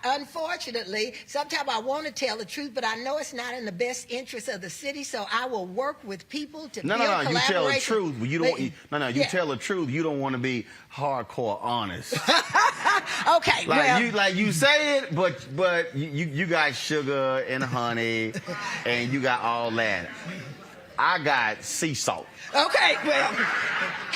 Unfortunately, sometimes I want to tell the truth, but I know it's not in the best interest of the city, so I will work with people to build collaboration. You tell the truth. You don't. You tell the truth. You don't want to be hardcore honest. Okay, you say it, but you got sugar and honey, and you got all that. I got sea salt. Okay, well,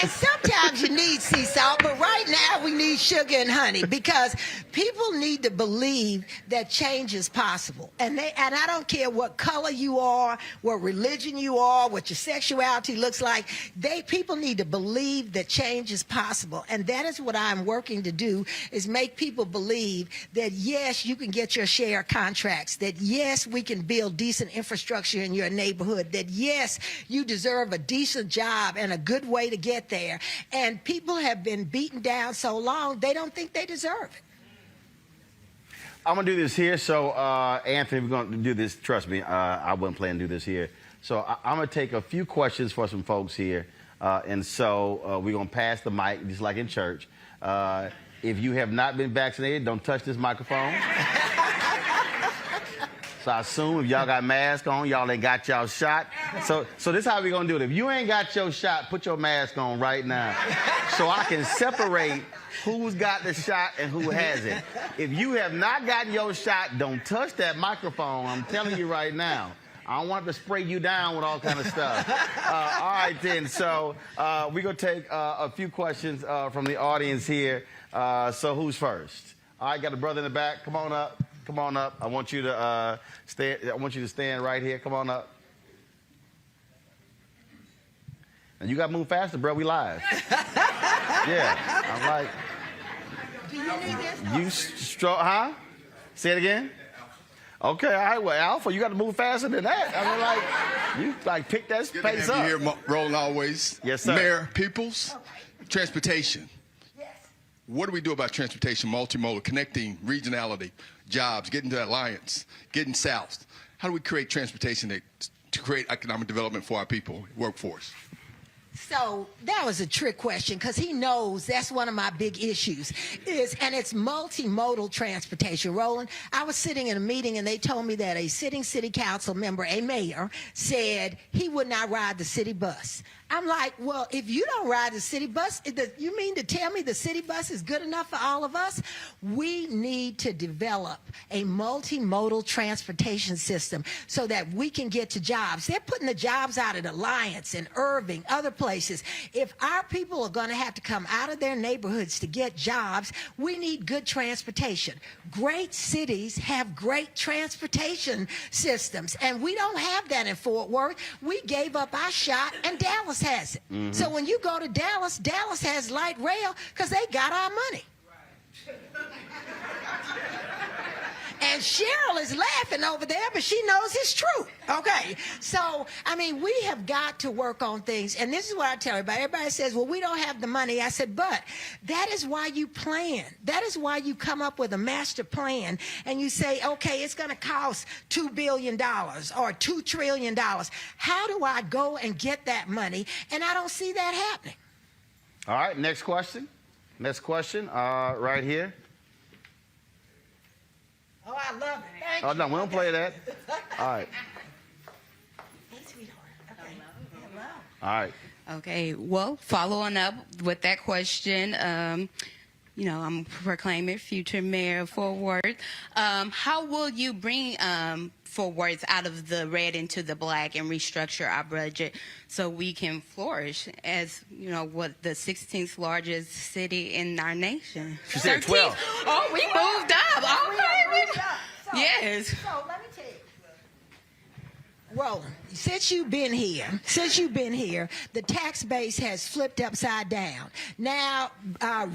and sometimes you need sea salt, but right now we need sugar and honey because people need to believe that change is possible. And I don't care what color you are, what religion you are, what your sexuality looks like. People need to believe that change is possible. And that is what I'm working to do, is make people believe that, yes, you can get your share of contracts, that, yes, we can build decent infrastructure in your neighborhood, that, yes, best. You deserve a decent job and a good way to get there. And people have been beaten down so long, they don't think they deserve it. I'm going to do this here. So, Anthony, we're going to do this. Trust me, I wouldn't plan to do this here. So I'm going to take a few questions for some folks here. And so we're going to pass the mic, just like in church. If you have not been vaccinated, don't touch this microphone. So I assume if y'all got masks on, y'all ain't got y'all shot. So this is how we're going to do it. If you ain't got your shot, put your mask on right now so I can separate who's got the shot and who hasn't. If you have not gotten your shot, don't touch that microphone. I'm telling you right now. I don't want to spray you down with all kind of stuff. All right, then. So we're going to take a few questions from the audience here. So who's first? All right, got a brother in the back. Come on up. Come on up. I want you to stand right here. Come on up. And you got to move faster, bro. We live. Yeah. I'm like, Do you need this? Huh? Say it again. Okay, all right. Well, Alpha, you got to move faster than that. I mean, you pick that pace up. Here, Roland always. Yes, sir. Mayor Peoples, transportation. Yes. What do we do about transportation, multimodal, connecting regionality, jobs, getting to Alliance, getting south? How do we create transportation to create economic development for our people, workforce? So that was a trick question because he knows that's one of my big issues and it's multimodal transportation. Roland, I was sitting in a meeting and they told me that a sitting city council member, a mayor, said he would not ride the city bus. I'm like, well, if you don't ride the city bus, you mean to tell me the city bus is good enough for all of us? We need to develop a multimodal transportation system so that we can get to jobs. They're putting the jobs out at Alliance and Irving, other places. If our people are going to have to come out of their neighborhoods to get jobs, we need good transportation. Great cities have great transportation systems, and we don't have that in Fort Worth. We gave up our shot, and Dallas has it. Mm-hmm. So when you go to Dallas, Dallas has light rail because they got our money. And Cheryl is laughing over there, but she knows it's true. Okay. So, I mean, we have got to work on things. And this is what I tell everybody. Everybody says, well, we don't have the money. I said, but that is why you plan. That is why you come up with a master plan and you say, okay, it's going to cost $2 billion or $2 trillion. How do I go and get that money? And I don't see that happening. All right. Next question. Next question. Right here. Oh, I love it. Thank you. Oh, no, we don't play that. All right. Hey, sweetheart. Okay. Hello. All right. Okay, well, following up with that question, I'm proclaiming future mayor of Fort Worth. How will you bring Fort Worth out of the red into the black and restructure our budget so we can flourish as, what the 16th largest city in our nation? She said 12. Oh, we moved up. Okay. Yes. So let me tell you. Roland, since you've been here, the tax base has flipped upside down. Now,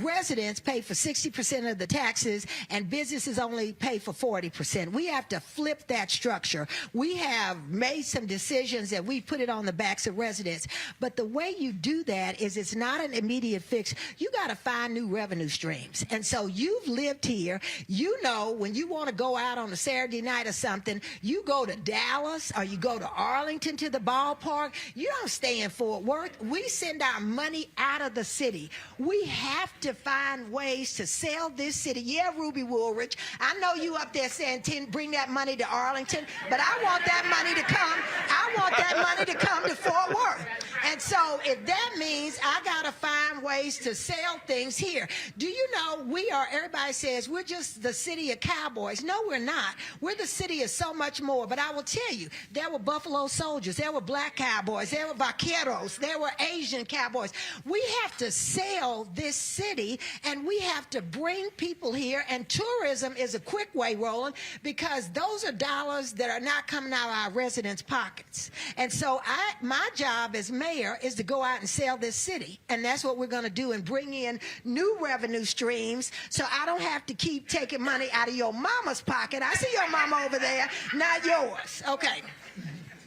residents pay for 60% of the taxes, and businesses only pay for 40%. We have to flip that structure. We have made some decisions that we put it on the backs of residents. But the way you do that is it's not an immediate fix. You got to find new revenue streams. And so you've lived here. You know when you want to go out on a Saturday night or something, you go to Dallas or you go to Arlington to the ballpark. You don't stay in Fort Worth. We send our money out of the city. We have to find ways to sell this city. Yeah, Ruby Woolridge, I know you up there saying bring that money to Arlington, but I want that money to come. I want that money to come to Fort Worth. And so if that means I got to find ways to sell things here. Do you know everybody says we're just the city of cowboys. No, we're not. We're the city of so much more. But I will tell you, there were Buffalo Soldiers, there were black cowboys, there were vaqueros, there were Asian cowboys. We have to sell this city, and we have to bring people here, and tourism is a quick way, Roland, because those are dollars that are not coming out of our residents' pockets. And so my job as mayor is to go out and sell this city, and that's what we're going to do, and bring in new revenue streams so I don't have to keep taking money out of your mama's pocket. I see your mama over there, not yours. Okay.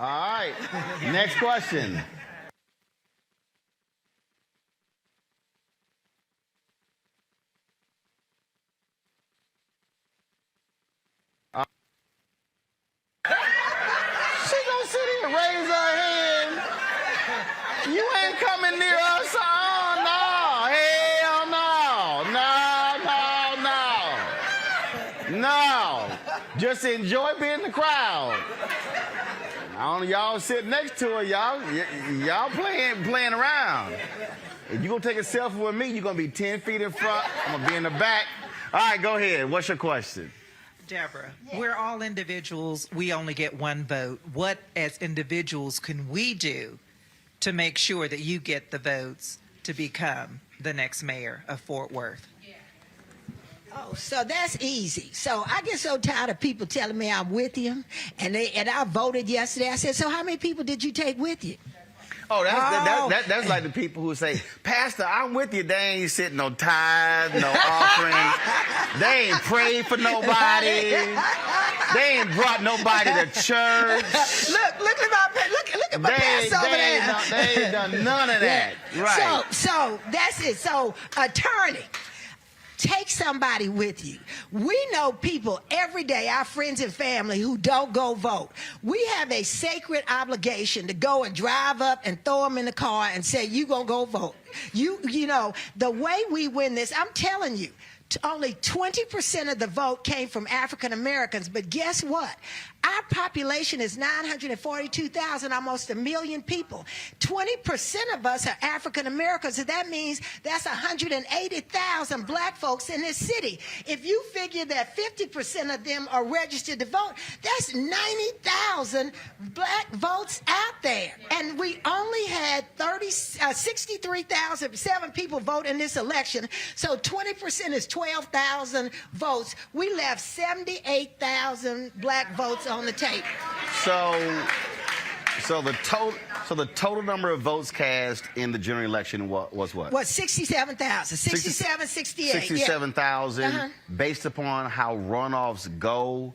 All right. Next question. She gonna sit here and raise her hand. You ain't coming near us. Oh, no. Hell no. No. Just enjoy being in the crowd. I don't know, y'all sit next to her. Y'all playing around. If you gonna take a selfie with me, you're gonna be 10 feet in front. I'm gonna be in the back. All right, go ahead. What's your question? Deborah, we're all individuals. We only get one vote. What, as individuals, can we do to make sure that you get the votes to become the next mayor of Fort Worth? Oh, so that's easy. So I get so tired of people telling me I'm with you, and I voted yesterday. I said, so how many people did you take with you? Oh, that's like the people who say, Pastor, I'm with you. They ain't sitting no tithe, no offering. They ain't prayed for nobody. They ain't brought nobody to church. Look at my pastor over there. They ain't done none of that. Yeah. Right. So that's it. So attorney, take somebody with you. We know people every day, our friends and family, who don't go vote. We have a sacred obligation to go and drive up and throw them in the car and say, you gonna go vote. You know, the way we win this, I'm telling you, only 20% of the vote came from African Americans, but guess what? Our population is 942,000, almost 1 million people. 20% of us are African Americans, and that means that's 180,000 black folks in this city. If you figure that 50% of them are registered to vote, that's 90,000 black votes out there. And we only had 63,007 people vote in this election, so 20% is 12,000 votes. We left 78,000 black votes on the table. So the total number of votes cast in the general election was what? Was 67,000. 67, 68. 67,000. Yeah. Based upon how runoffs go,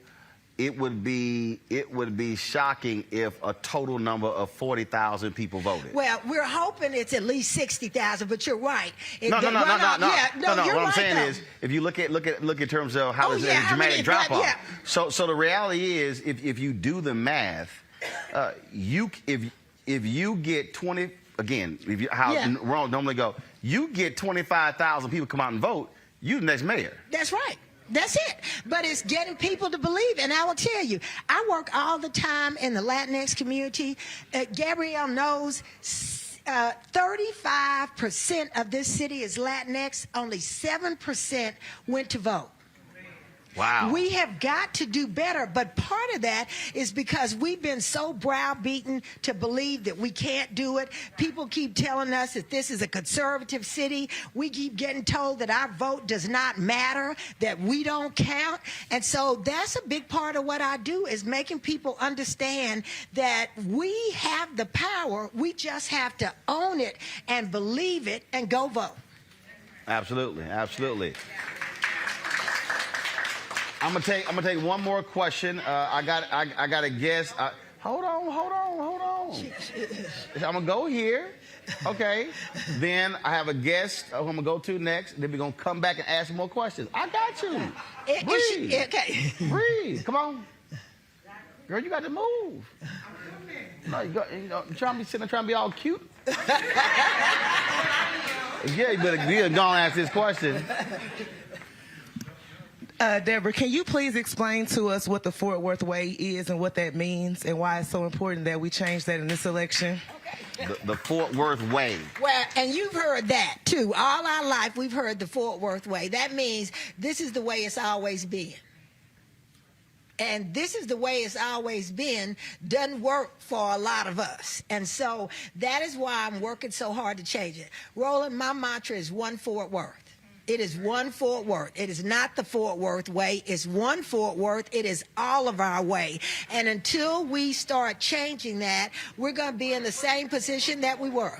it would be shocking if a total number of 40,000 people voted. Well, we're hoping it's at least 60,000, but you're right. No. You're What I'm saying though. is, if you look in terms of how there's a dramatic drop off. Yeah. So the reality is, if you do the math, if you get 20 again, Roland normally go, you get 25,000 people come out and vote, you the next mayor. That's right. That's it. But it's getting people to believe. And I will tell you, I work all the time in the Latinx community. Gabrielle knows 35% of this city is Latinx. Only 7% went to vote. Wow. We have got to do better, but part of that is because we've been so browbeaten to believe that we can't do it. People keep telling us that this is a conservative city. We keep getting told that our vote does not matter, that we don't count. And so that's a big part of what I do, is making people understand that we have the power. We just have to own it and believe it and go vote. Absolutely. I'm gonna take one more question. I got a guess. Hold on. I'm gonna go here. Okay. Then I have a guest who I'm gonna go to next. Then we're gonna come back and ask more questions. I got you. Breathe. Okay. Breathe. Come on. Girl, you got to move. No, you're trying to be sitting there trying to be all cute. Yeah, you better go and ask this question. Deborah, can you please explain to us what the Fort Worth Way is and what that means and why it's so important that we change that in this election? The Fort Worth Way. Well, and you've heard that, too. All our life, we've heard the Fort Worth Way. That means this is the way it's always been. And this is the way it's always been, doesn't work for a lot of us. And so that is why I'm working so hard to change it. Roland, my mantra is one Fort Worth. It is one Fort Worth. It is not the Fort Worth way. It's one Fort Worth. It is all of our way. And until we start changing that, we're going to be in the same position that we were.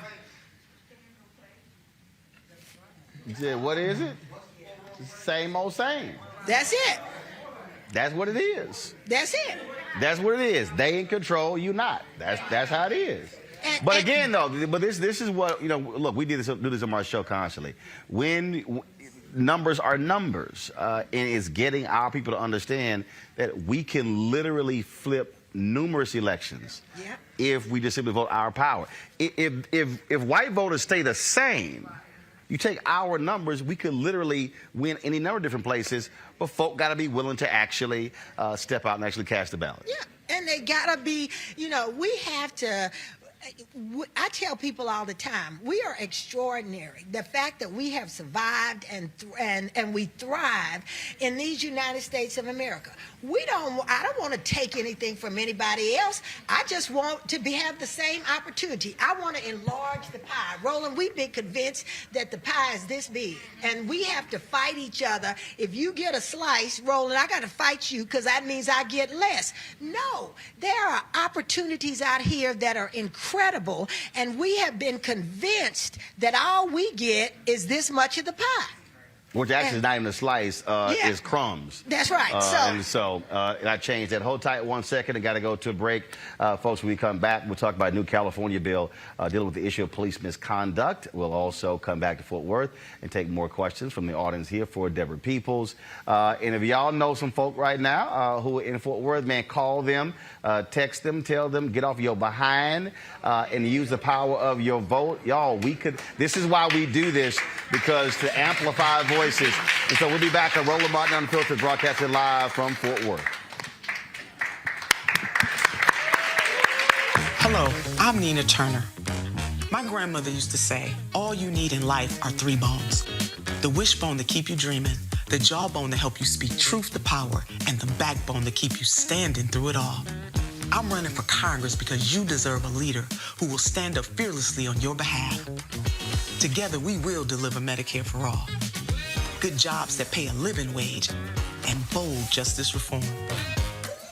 You said, what is it? Same old same. That's it. That's what it is. That's it. That's what it is. They in control, you not. That's how it is. But again, though, this is what, you know, look, we do this on our show constantly. When numbers are numbers, and it's getting our people to understand that we can literally flip numerous elections if we just simply vote our power. If white voters stay the same, you take our numbers, we could literally win any number of different places, but folk got to be willing to actually step out and actually cast the ballot. Yeah, and they got to be, you know, we have to. I tell people all the time, we are extraordinary. The fact that we have survived and we thrive in these United States of America. I don't want to take anything from anybody else. I just want to have the same opportunity. I want to enlarge the pie. Roland, we've been convinced that the pie is this big, and we have to fight each other. If you get a slice, Roland, I got to fight you because that means I get less. No, there are opportunities out here that are incredible, and we have been convinced that all we get is this much of the pie. Which actually is not even a slice, is crumbs. That's right. And I changed that. Hold tight 1 second. I got to go to a break. Folks, when we come back, we'll talk about a new California bill dealing with the issue of police misconduct. We'll also come back to Fort Worth and take more questions from the audience here for Deborah Peoples. And if y'all know some folk right now who are in Fort Worth, man, call them, text them, tell them, get off your behind and use the power of your vote. Y'all, this is why we do this, because to amplify voices. And so we'll be back on Roland Martin Unfiltered, broadcasting live from Fort Worth. Hello, I'm Nina Turner. My grandmother used to say, all you need in life are 3 bones. The wishbone to keep you dreaming, the jawbone to help you speak truth to power, and the backbone to keep you standing through it all. I'm running for Congress because you deserve a leader who will stand up fearlessly on your behalf. Together, we will deliver Medicare for all. Good jobs that pay a living wage, and bold justice reform.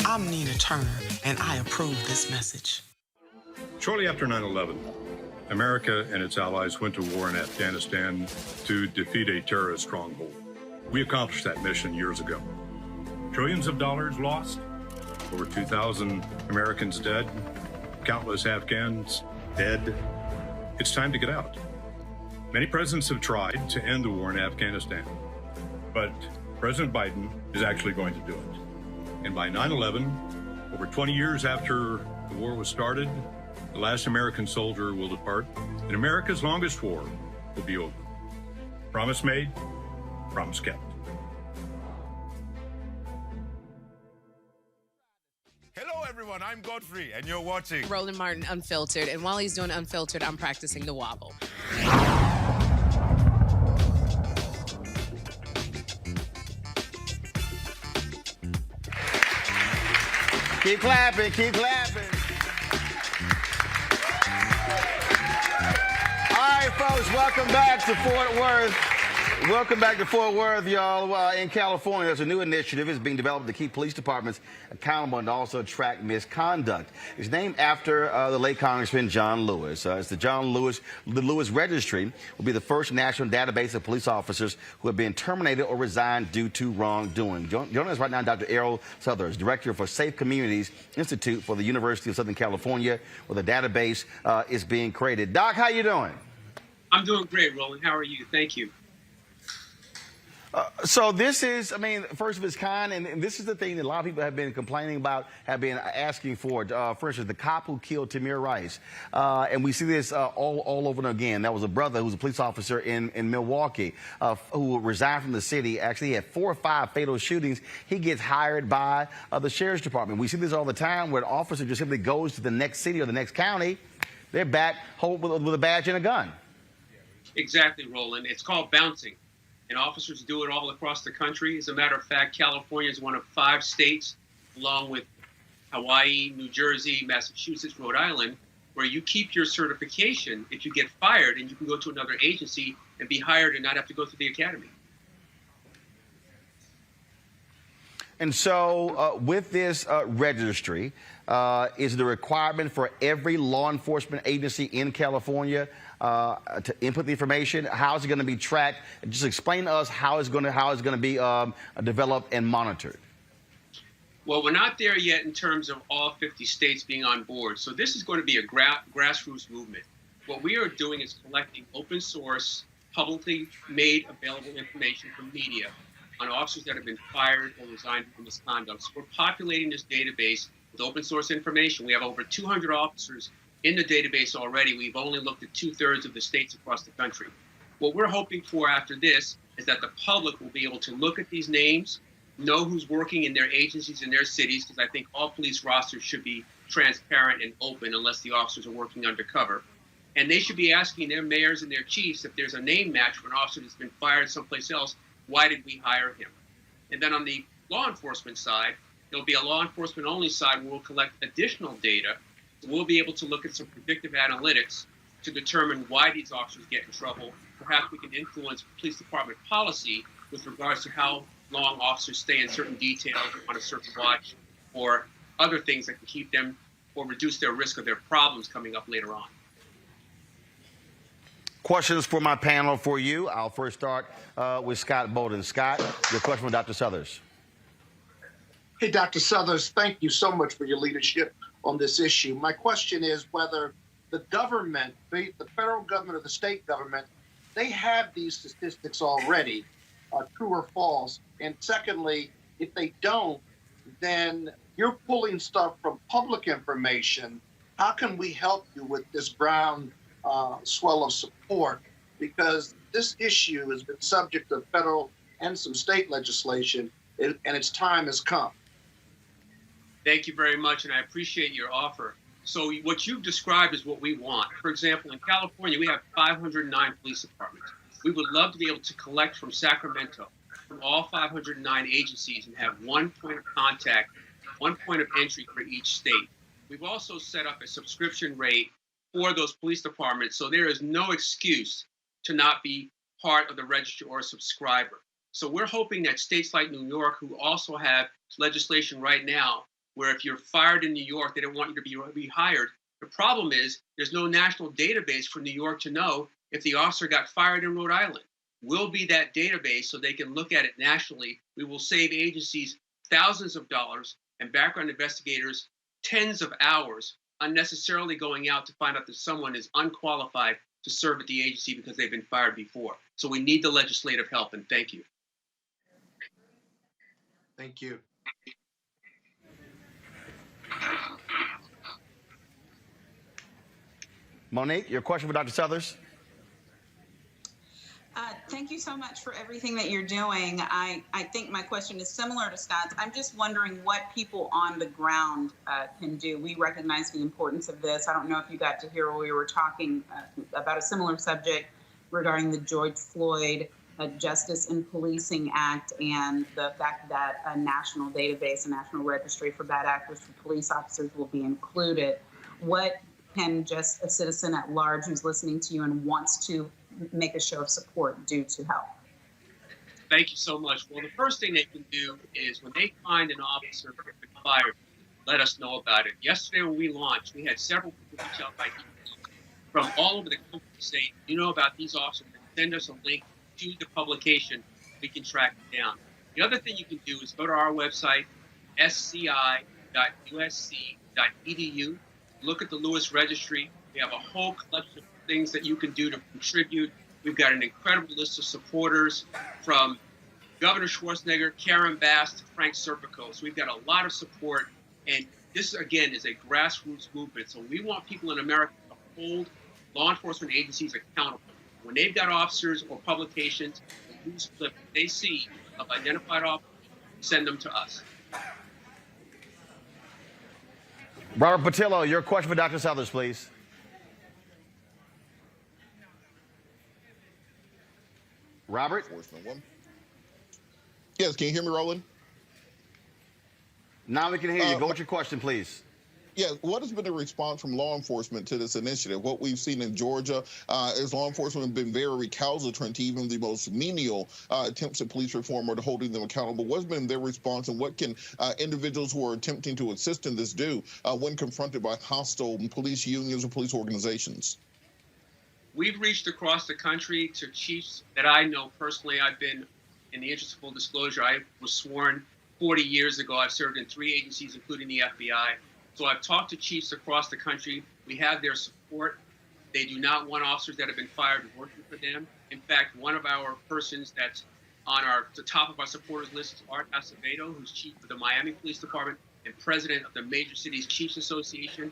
I'm Nina Turner, and I approve this message. Shortly after 9/11, America and its allies went to war in Afghanistan to defeat a terrorist stronghold. We accomplished that mission years ago. Trillions of dollars lost, over 2,000 Americans dead, countless Afghans dead. It's time to get out. Many presidents have tried to end the war in Afghanistan, but President Biden is actually going to do it. And by 9/11, over 20 years after the war was started, the last American soldier will depart, and America's longest war will be over. Promise made, promise kept. Hello, everyone. I'm Godfrey, and you're watching Roland Martin Unfiltered. And while he's doing Unfiltered, I'm practicing the wobble. Keep clapping, keep clapping. All right, folks, welcome back to Fort Worth. Welcome back to Fort Worth, y'all. In California, there's a new initiative that's being developed to keep police departments accountable and also track misconduct. It's named after the late Congressman John Lewis. It's the Lewis Registry will be the first national database of police officers who have been terminated or resigned due to wrongdoing. Joining us right now, Dr. Errol Southers, Director for Safe Communities Institute for the University of Southern California, where the database is being created. Doc, how you doing? I'm doing great, Roland. How are you? Thank you. So this is, I mean, first of its kind, and this is the thing that a lot of people have been complaining about, have been asking for. For instance, the cop who killed Tamir Rice. And we see this all over and again. That was a brother who was a police officer in Milwaukee who resigned from the city. Actually, he had 4 or 5 fatal shootings. He gets hired by the sheriff's department. We see this all the time where an officer just simply goes to the next city or the next county. They're back home with a badge and a gun. Exactly, Roland. It's called bouncing. And officers do it all across the country. As a matter of fact, California is one of 5 states, along with Hawaii, New Jersey, Massachusetts, Rhode Island, where you keep your certification if you get fired, and you can go to another agency and be hired and not have to go through the academy. And so with this registry, is the requirement for every law enforcement agency in California to input the information? How is it going to be tracked? Just explain to us how it's going to be developed and monitored. Well, we're not there yet in terms of all 50 states being on board. So this is going to be a grassroots movement. What we are doing is collecting open source, publicly made available information from media on officers that have been fired or resigned for misconduct. So we're populating this database with open source information. We have over 200 officers in the database already. We've only looked at 2/3 of the states across the country. What we're hoping for after this is that the public will be able to look at these names, know who's working in their agencies in their cities, because I think all police rosters should be transparent and open unless the officers are working undercover. And they should be asking their mayors and their chiefs if there's a name match for an officer that's been fired someplace else, why did we hire him? And then on the law enforcement side, there'll be a law enforcement only side where we'll collect additional data. We'll be able to look at some predictive analytics to determine why these officers get in trouble. Perhaps we can influence police department policy with regards to how long officers stay in certain details on a certain watch, or other things that can keep them or reduce their risk of their problems coming up later on. Questions for my panel for you. I'll first start with Scott Bolden. Scott, your question for Dr. Suthers. Hey, Dr. Suthers, thank you so much for your leadership on this issue. My question is whether the government, the federal government or the state government, they have these statistics already, true or false. And secondly, if they don't, then you're pulling stuff from public information. How can we help you with this ground swell of support? Because this issue has been subject of federal and some state legislation, and its time has come. Thank you very much, and I appreciate your offer. So what you've described is what we want. For example, in California, we have 509 police departments. We would love to be able to collect from Sacramento, from all 509 agencies, and have one point of contact, one point of entry for each state. We've also set up a subscription rate for those police departments, so there is no excuse to not be part of the registry or a subscriber. So we're hoping that states like New York, who also have legislation right now, where if you're fired in New York, they don't want you to be rehired. The problem is there's no national database for New York to know if the officer got fired in Rhode Island. We'll be that database so they can look at it nationally. We will save agencies thousands of dollars and background investigators tens of hours unnecessarily going out to find out that someone is unqualified to serve at the agency because they've been fired before. So we need the legislative help, and thank you. Thank you. Monique, your question for Dr. Suthers. Thank you so much for everything that you're doing. I think my question is similar to Scott's. I'm just wondering what people on the ground can do. We recognize the importance of this. I don't know if you got to hear when we were talking about a similar subject regarding the George Floyd Justice and Policing Act and the fact that a national database, a national registry for bad actors for police officers will be included. What can just a citizen at large who's listening to you and wants to make a show of support do to help? Thank you so much. Well, the first thing they can do is when they find an officer who's been fired, let us know about it. Yesterday when we launched, we had several people reach out by email from all over the country saying, you know about these officers, send us a link to the publication, we can track it down. The other thing you can do is go to our website, sci.usc.edu, look at the Lewis Registry. We have a whole collection of things that you can do to contribute. We've got an incredible list of supporters from Governor Schwarzenegger, Karen Bass, to Frank Serpico. So we've got a lot of support. And this, again, is a grassroots movement. So we want people in America to hold law enforcement agencies accountable. When they've got officers or publications, the news clip they see of identified officers, send them to us. Robert Patillo, your question for Dr. Suthers, please. Robert? Yes, can you hear me, Roland? Now we can hear you. Go with your question, please. Yeah, what has been the response from law enforcement to this initiative? What we've seen in Georgia is law enforcement have been very recalcitrant to even the most menial attempts at police reform or to holding them accountable. What's been their response, and what can individuals who are attempting to assist in this do when confronted by hostile police unions or police organizations? We've reached across the country to chiefs that I know personally. I've been, in the interest of full disclosure, I was sworn 40 years ago. I've served in 3 agencies, including the FBI. So I've talked to chiefs across the country. We have their support. They do not want officers that have been fired working for them. In fact, one of our persons that's on the top of our supporters list is Art Acevedo, who's chief of the Miami Police Department and president of the Major Cities Chiefs Association.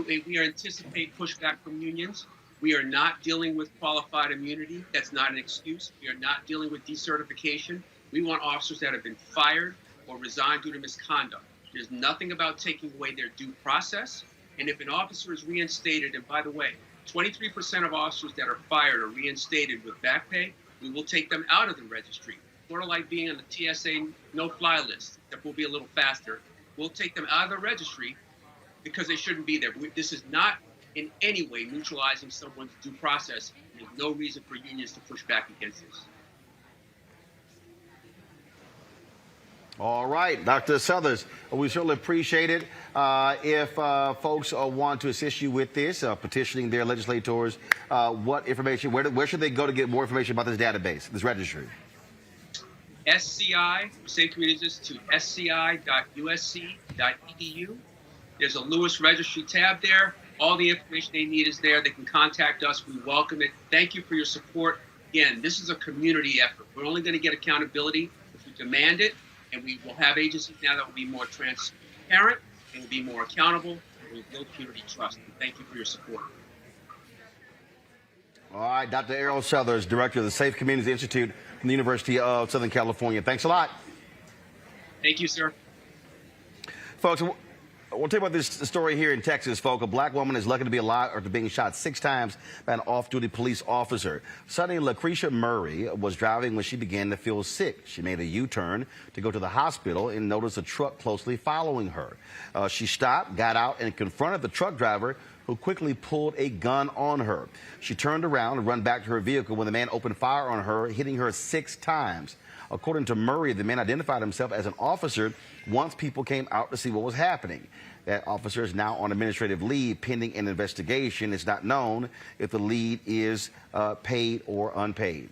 We anticipate pushback from unions. We are not dealing with qualified immunity. That's not an excuse. We are not dealing with decertification. We want officers that have been fired or resigned due to misconduct. There's nothing about taking away their due process. And if an officer is reinstated, and by the way, 23% of officers that are fired are reinstated with back pay, we will take them out of the registry. Sort of like being on the TSA no-fly list, that will be a little faster. We'll take them out of the registry because they shouldn't be there. This is not in any way neutralizing someone's due process. There's no reason for unions to push back against this. All right, Dr. Southers, we certainly appreciate it. If folks want to assist you with this, petitioning their legislators, what information, where should they go to get more information about this database, this registry? SCI, same communities to sci.usc.edu. There's a Lewis Registry tab there. All the information they need is there. They can contact us. We welcome it. Thank you for your support. Again, this is a community effort. We're only going to get accountability if we demand it, and we will have agencies now that will be more transparent and will be more accountable, and will build community trust. And thank you for your support. All right, Dr. Errol Southers, Director of the Safe Communities Institute from the University of Southern California. Thanks a lot. Thank you, sir. Folks, we'll tell you about this story here in Texas, folks. A black woman is lucky to be alive after being shot 6 times by an off-duty police officer. Sunny Lucretia Murray was driving when she began to feel sick. She made a U-turn to go to the hospital and noticed a truck closely following her. She stopped, got out, and confronted the truck driver, who quickly pulled a gun on her. She turned around and ran back to her vehicle when the man opened fire on her, hitting her 6 times. According to Murray, the man identified himself as an officer once people came out to see what was happening. That officer is now on administrative leave pending an investigation. It's not known if the lead is paid or unpaid.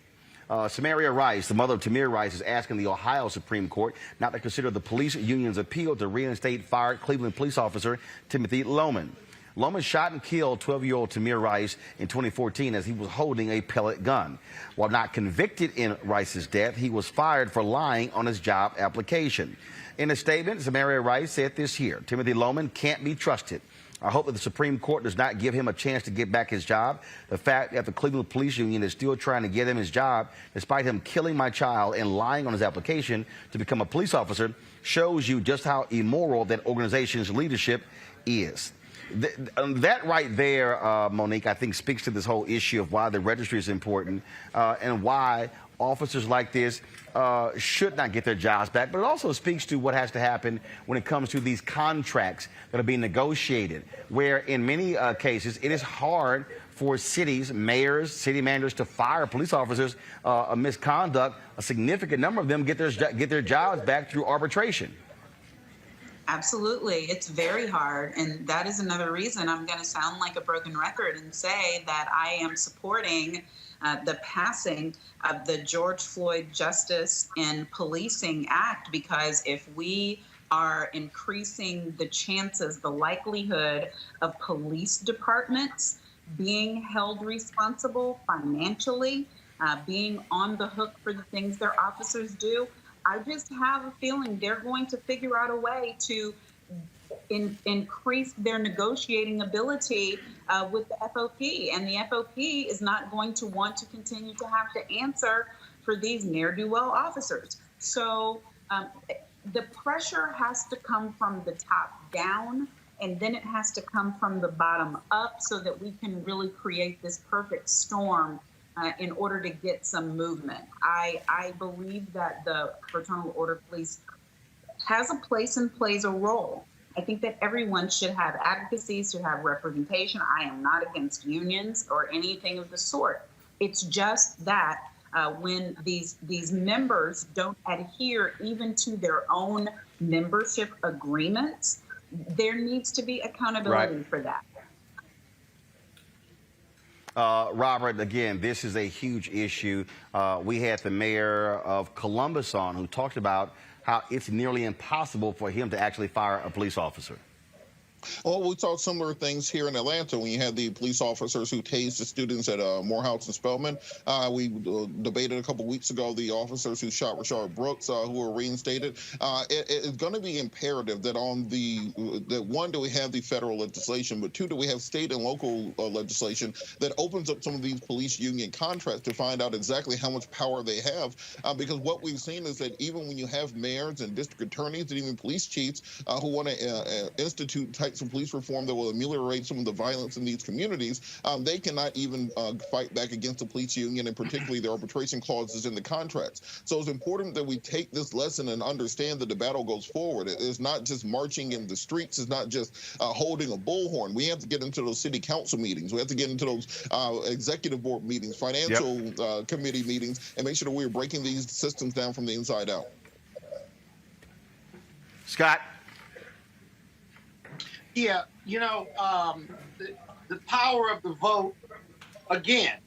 Tamir Rice, the mother of Tamir Rice, is asking the Ohio Supreme Court not to consider the police union's appeal to reinstate fired Cleveland police officer Timothy Loman. Loman shot and killed 12-year-old Tamir Rice in 2014 as he was holding a pellet gun. While not convicted in Rice's death, he was fired for lying on his job application. In a statement, Tamir Rice said this here: Timothy Loman can't be trusted. I hope that the Supreme Court does not give him a chance to get back his job. The fact that the Cleveland Police Union is still trying to get him his job, despite him killing my child and lying on his application to become a police officer, shows you just how immoral that organization's leadership is. That right there, Monique, I think speaks to this whole issue of why the registry is important and why officers like this should not get their jobs back. But it also speaks to what has to happen when it comes to these contracts that are being negotiated, where in many cases it is hard for cities, mayors, city managers to fire police officers a misconduct. A significant number of them get their jobs back through arbitration. Absolutely. It's very hard. And that is another reason I'm going to sound like a broken record and say that I am supporting the passing of the George Floyd Justice in Policing Act, because if we are increasing the chances, the likelihood of police departments being held responsible financially, being on the hook for the things their officers do, I just have a feeling they're going to figure out a way to increase their negotiating ability with the FOP. And the FOP is not going to want to continue to have to answer for these ne'er-do-well officers. So the pressure has to come from the top down, and then it has to come from the bottom up so that we can really create this perfect storm in order to get some movement. I believe that the Fraternal Order Police has a place and plays a role. I think that everyone should have advocacy, should have representation. I am not against unions or anything of the sort. It's just that when these members don't adhere even to their own membership agreements, there needs to be accountability for that. Robert, again, this is a huge issue. We had the mayor of Columbus on, who talked about how it's nearly impossible for him to actually fire a police officer. Well, we saw similar things here in Atlanta when you had the police officers who tased the students at Morehouse and Spelman. We debated a couple weeks ago the officers who shot Rashard Brooks, who were reinstated. It's going to be imperative that that one, do we have the federal legislation, but two, do we have state and local legislation that opens up some of these police union contracts to find out exactly how much power they have. Because what we've seen is that even when you have mayors and district attorneys and even police chiefs who want to institute types of police reform that will ameliorate some of the violence in these communities, they cannot even fight back against the police union, and particularly the arbitration clauses in the contracts. So it's important that we take this lesson and understand that the battle goes forward. It's not just marching in the streets. It's not just holding a bullhorn. We have to get into those city council meetings. We have to get into those executive board meetings, financial committee meetings, and make sure that we're breaking these systems down from the inside out. Scott? Yeah, you know, the power of the vote, again,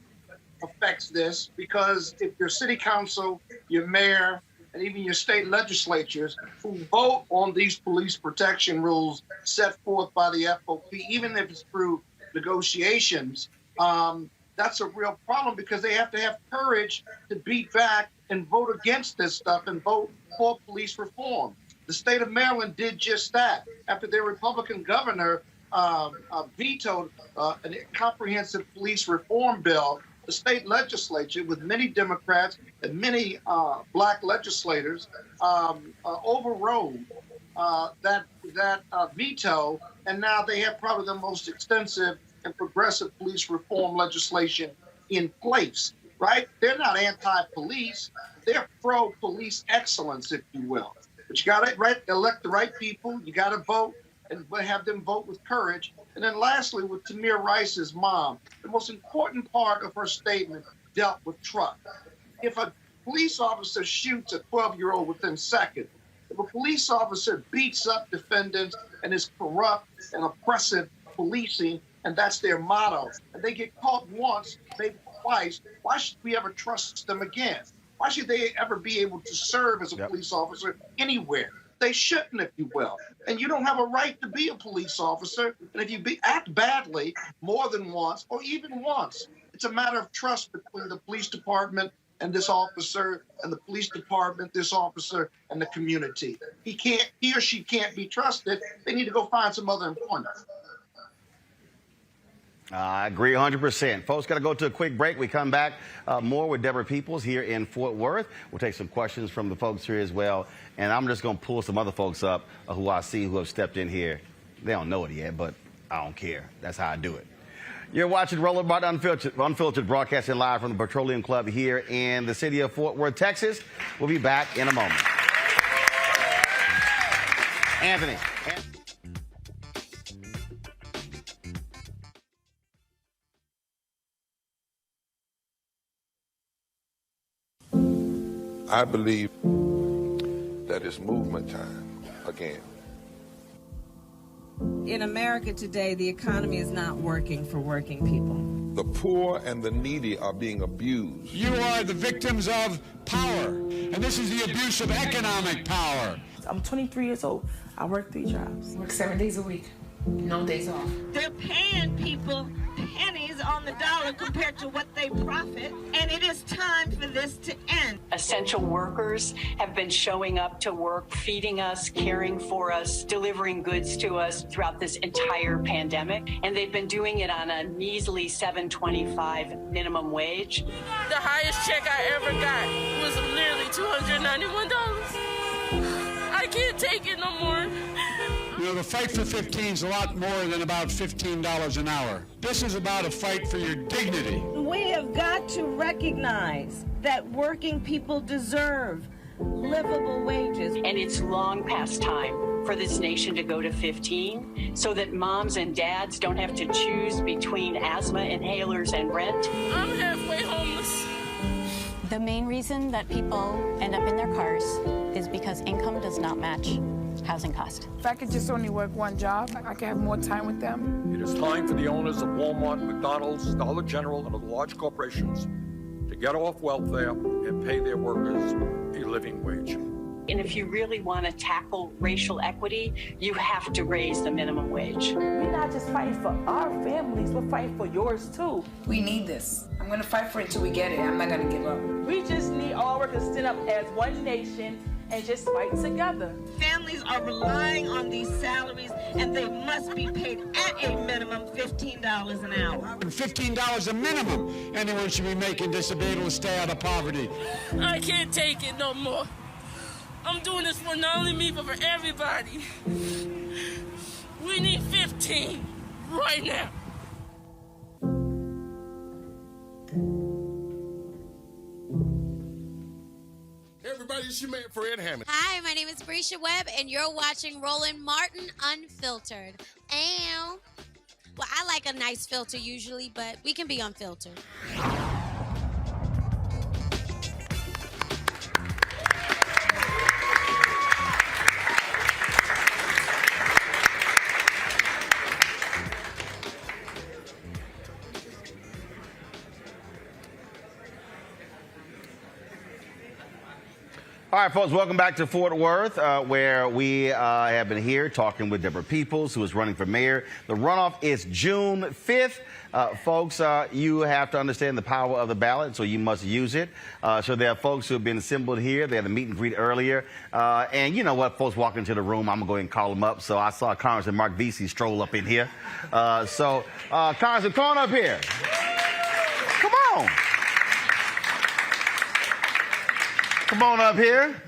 affects this, because if your city council, your mayor, and even your state legislatures who vote on these police protection rules set forth by the FOP, even if it's through negotiations, that's a real problem, because they have to have courage to beat back and vote against this stuff and vote for police reform. The state of Maryland did just that. After their Republican governor vetoed a comprehensive police reform bill, the state legislature, with many Democrats and many black legislators, overrode that veto, and now they have probably the most extensive and progressive police reform legislation in place, right? They're not anti-police. They're pro-police excellence, if you will. But you got to elect the right people. You got to vote and have them vote with courage. And then lastly, with Tamir Rice's mom, the most important part of her statement dealt with trust. If a police officer shoots a 12-year-old within seconds, if a police officer beats up defendants and is corrupt and oppressive policing, and that's their motto, and they get caught once, maybe twice, why should we ever trust them again? Why should they ever be able to serve as a police officer anywhere? They shouldn't, if you will. And you don't have a right to be a police officer. And if you act badly more than once, or even once, it's a matter of trust between the police department and this officer, and the police department, this officer, and the community. He or she can't be trusted. They need to go find some other employment. I agree 100%. Folks, got to go to a quick break. We come back more with Deborah Peoples here in Fort Worth. We'll take some questions from the folks here as well. And I'm just going to pull some other folks up who I see who have stepped in here. They don't know it yet, but I don't care. That's how I do it. You're watching Roland Unfiltered, broadcasting live from the Petroleum Club here in the city of Fort Worth, Texas. We'll be back in a moment. Anthony. I believe that it's movement time again. In America today, the economy is not working for working people. The poor and the needy are being abused. You are the victims of power, and this is the abuse of economic power. I'm 23 years old. I work 3 jobs. Work 7 days a week, no days off. They're paying people pennies on the dollar compared to what they profit, and it is time for this to end. Essential workers have been showing up to work, feeding us, caring for us, delivering goods to us throughout this entire pandemic, and they've been doing it on a measly $7.25 minimum wage. The highest check I ever got was nearly $291. I can't take it no more. You know, the fight for 15 is a lot more than about $15 an hour. This is about a fight for your dignity. We have got to recognize that working people deserve livable wages. And it's long past time for this nation to go to 15 so that moms and dads don't have to choose between asthma inhalers and rent. I'm halfway homeless. The main reason that people end up in their cars is because income does not match housing cost. If I could just only work one job, I could have more time with them. It is time for the owners of Walmart, McDonald's, Dollar General, and other large corporations to get off welfare and pay their workers a living wage. And if you really want to tackle racial equity, you have to raise the minimum wage. We're not just fighting for our families, we're fighting for yours too. We need this. I'm going to fight for it until we get it. I'm not going to give up. We just need all workers to stand up as one nation and just fight together. Families are relying on these salaries, and they must be paid at a minimum $15 an hour. $15 a minimum. Anyone should be making this to be able to stay out of poverty. I can't take it no more. I'm doing this for not only me, but for everybody. We need 15 right now. Everybody, it's your man Fred Hammond. Hi, my name is Brescia Webb, and you're watching Roland Martin Unfiltered. And, well, I like a nice filter usually, but we can be unfiltered. All right, folks, welcome back to Fort Worth, where we have been here talking with Deborah Peoples, who is running for mayor. The runoff is June 5th. Folks, you have to understand the power of the ballot, so you must use it. So there are folks who have been assembled here. They had a meet and greet earlier. And you know what? Folks walk into the room. I'm going to go ahead and call them up. So I saw Congressman Mark Vesey stroll up in here. Congressman, come on up here. Come on. Come on up here.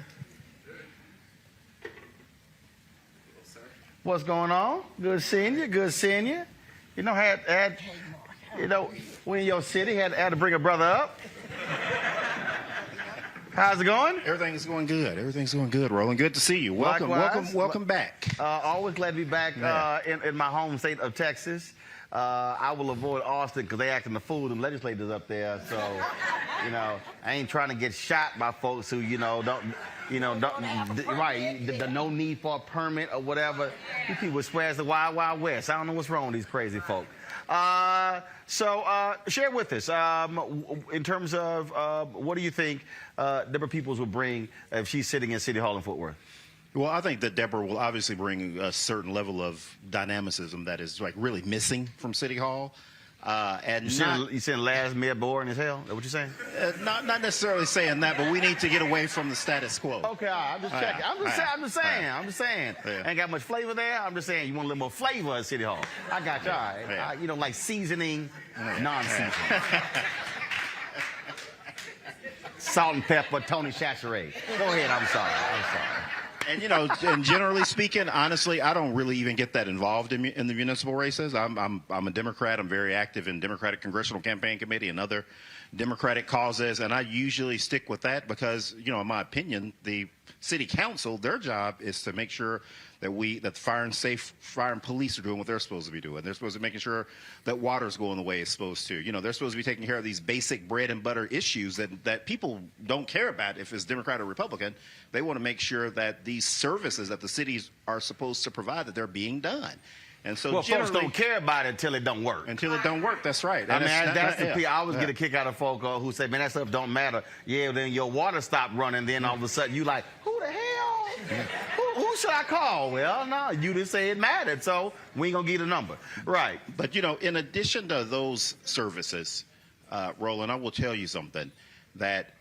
What's going on? Good seeing you. Good seeing you. You know, we in your city had to bring a brother up. How's it going? Everything's going good. Everything's going good, Roland. Good to see you. Welcome back. Always glad to be back in my home state of Texas. I will avoid Austin because they acting the fool, them legislators up there. So, you know, I ain't trying to get shot by folks who, the no need for a permit or whatever. These people swear it's the Wild Wild West. I don't know what's wrong with these crazy folk. Share with us, in terms of what do you think Deborah Peoples will bring if she's sitting in City Hall in Fort Worth? Well, I think that Deborah will obviously bring a certain level of dynamicism that is like really missing from City Hall. You saying last mayor boring as hell? Is that what you're saying? Not necessarily saying that, but we need to get away from the status quo. Okay, all right, I'm just checking. I'm just saying. Ain't got much flavor there. I'm just saying you want a little more flavor at City Hall. I got you. All right. You don't like seasoning, non-seasoning. Salt and pepper, Tony Chachere. Go ahead. I'm sorry. And, and generally speaking, honestly, I don't really even get that involved in the municipal races. I'm a Democrat. I'm very active in Democratic Congressional Campaign Committee and other Democratic causes. And I usually stick with that because, in my opinion, the city council, their job is to make sure that the fire and police are doing what they're supposed to be doing. They're supposed to be making sure that water's going the way it's supposed to. They're supposed to be taking care of these basic bread and butter issues that people don't care about if it's Democrat or Republican. They want to make sure that these services that the cities are supposed to provide, that they're being done. And so folks don't care about it until it don't work. Until it don't work, that's right. I mean, I always get a kick out of folk who say, man, that stuff don't matter. Yeah, then your water stopped running, then all of a sudden you like, who the hell? Yeah. Who should I call? Well, no, you didn't say it mattered, so we ain't gonna get a number. Right. But, in addition to those services, Roland, I will tell you something, that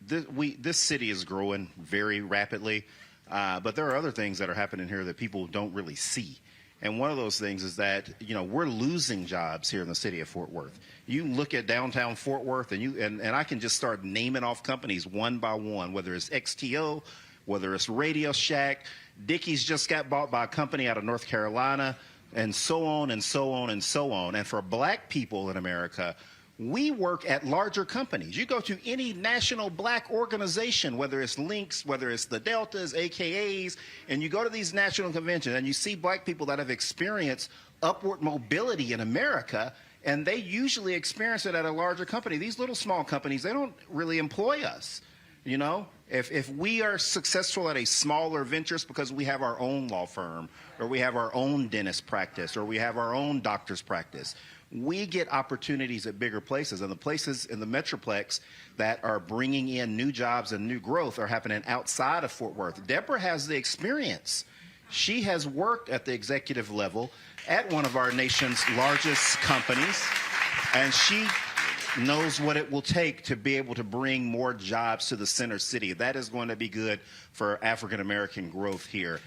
this city is growing very rapidly, but there are other things that are happening here that people don't really see. And one of those things is that, we're losing jobs here in the city of Fort Worth. You look at downtown Fort Worth and I can just start naming off companies one by one, whether it's XTO, whether it's Radio Shack, Dickies just got bought by a company out of North Carolina, and so on and so on and so on. And for black people in America, we work at larger companies. You go to any national black organization, whether it's Lynx, whether it's the Deltas, AKAs, and you go to these national conventions and you see black people that have experienced upward mobility in America, and they usually experience it at a larger company. These little small companies, they don't really employ us. You know, if we are successful at a smaller venture, it's because we have our own law firm, or we have our own dentist practice, or we have our own doctor's practice. We get opportunities at bigger places, and the places in the Metroplex that are bringing in new jobs and new growth are happening outside of Fort Worth. Deborah has the experience. She has worked at the executive level at one of our nation's largest companies, and she knows what it will take to be able to bring more jobs to the center city. That is going to be good for African-American growth here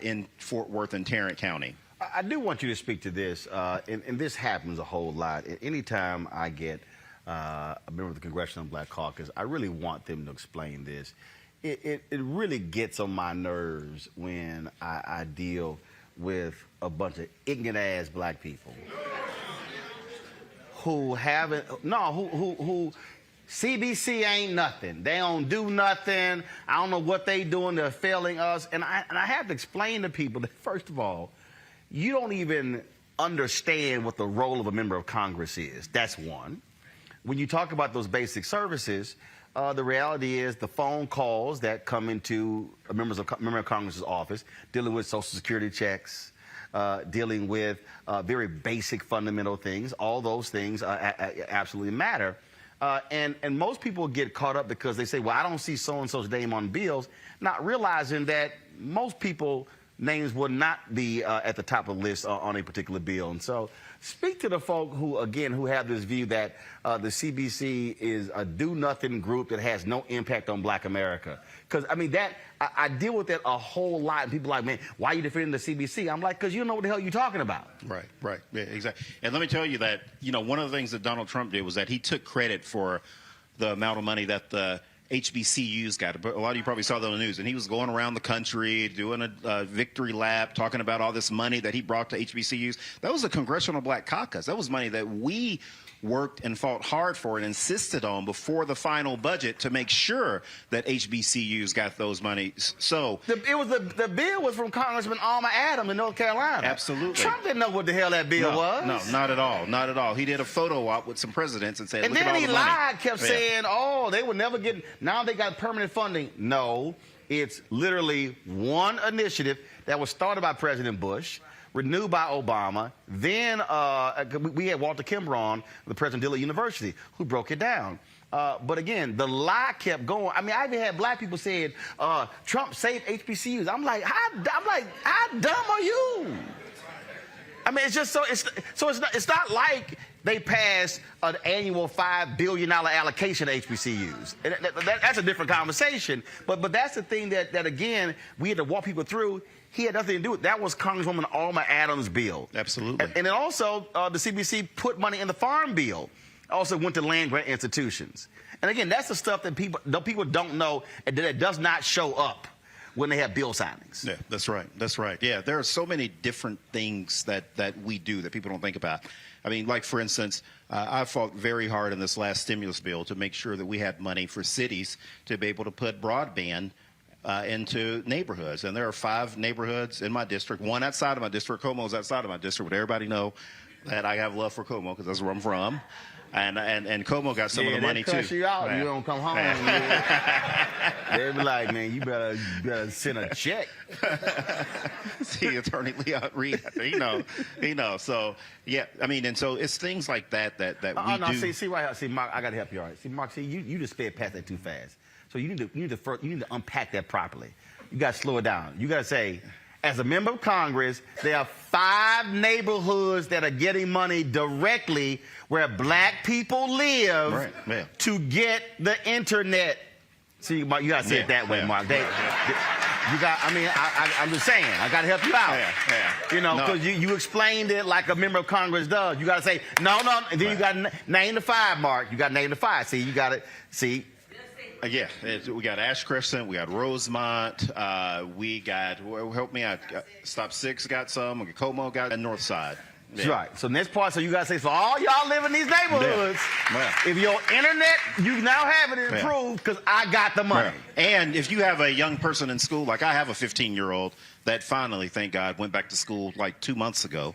in Fort Worth and Tarrant County. I do want you to speak to this, and this happens a whole lot. Anytime I get a member of the Congressional Black Caucus, I really want them to explain this. It really gets on my nerves when I deal with a bunch of ignorant-ass black people who haven't, who CBC ain't nothing. They don't do nothing. I don't know what they doing. They're failing us. And I have to explain to people that, first of all, you don't even understand what the role of a member of Congress is. That's one. When you talk about those basic services, the reality is the phone calls that come into a member of Congress's office dealing with Social Security checks, dealing with very basic fundamental things, all those things absolutely matter. And most people get caught up because they say, well, I don't see so-and-so's name on bills, not realizing that most people names would not be at the top of the list on a particular bill. And so speak to the folk who, again, who have this view that the CBC is a do-nothing group that has no impact on black America. Because, I mean, I deal with that a whole lot. And people are like, man, why are you defending the CBC? I'm like, because you don't know what the hell you're talking about. Right. Yeah, exactly. And let me tell you that, you know, one of the things that Donald Trump did was that he took credit for the amount of money that the HBCUs got. A lot of you probably saw that on the news. And he was going around the country doing a victory lap, talking about all this money that he brought to HBCUs. That was a Congressional Black Caucus. That was money that we worked and fought hard for and insisted on before the final budget to make sure that HBCUs got those monies. So the bill was from Congressman Alma Adams in North Carolina. Absolutely. Trump didn't know what the hell that bill was. No, not at all. Not at all. He did a photo op with some presidents and said, and look at all the money. And then he lied, kept saying, oh, they would never get, now they got permanent funding. No, it's literally one initiative that was started by President Bush, renewed by Obama. Then we had Walter Kimber on, the president of Dillard University, who broke it down. But again, the lie kept going. I mean, I even had black people saying, Trump saved HBCUs. I'm like, how dumb are you? I mean, it's just it's not like they passed an annual $5 billion allocation to HBCUs. And that's a different conversation. But that's the thing that again, we had to walk people through. He had nothing to do with. That was Congresswoman Alma Adams' bill. Absolutely. And then also, the CBC put money in the farm bill. Also went to land-grant institutions. And again, that's the stuff that people don't know, and that it does not show up when they have bill signings. Yeah, that's right. That's right. Yeah, there are so many different things that we do that people don't think about. I mean, like, for instance, I fought very hard in this last stimulus bill to make sure that we had money for cities to be able to put broadband into neighborhoods. And there are 5 neighborhoods in my district, one outside of my district. Como's outside of my district, but everybody know that I have love for Como because that's where I'm from. And Como got some of the money, too. Yeah, you out. You don't come home. They'll be like, man, you better send a check. See, Attorney Leon Reed, he knows. So, yeah, I mean, and so it's things like that we do. See, right, see, Mark, I got to help you, all right. See, Mark, you just sped past that too fast. So you need to unpack that properly. You got to slow it down. You got to say, as a member of Congress, there are 5 neighborhoods that are getting money directly where black people live to get the internet. See, Mark, you got to say it that way, Mark. I'm just saying, I got to help you out. You know, because you explained it like a member of Congress does. You got to say, no, and then you got to name the 5, Mark. You got to name the 5. See, you got to, see. Yeah, we got Ash Crescent, we got Rosemont, we got, help me out, Stop 6 got some, Como got the North Side. Yeah. That's right. So next part, so you got to say, so all y'all live in these neighborhoods, if your internet, you now have it improved because I got the money. And if you have a young person in school, like I have a 15-year-old that finally, thank God, went back to school like 2 months ago.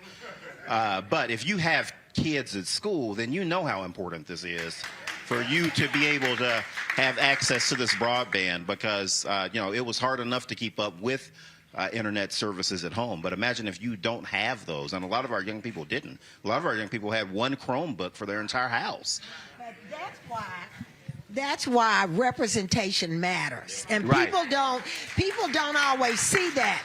But if you have kids at school, then you know how important this is for you to be able to have access to this broadband because, you know, it was hard enough to keep up with internet services at home. But imagine if you don't have those. And a lot of our young people didn't. A lot of our young people had one Chromebook for their entire house. But that's why representation matters. And people don't always see that.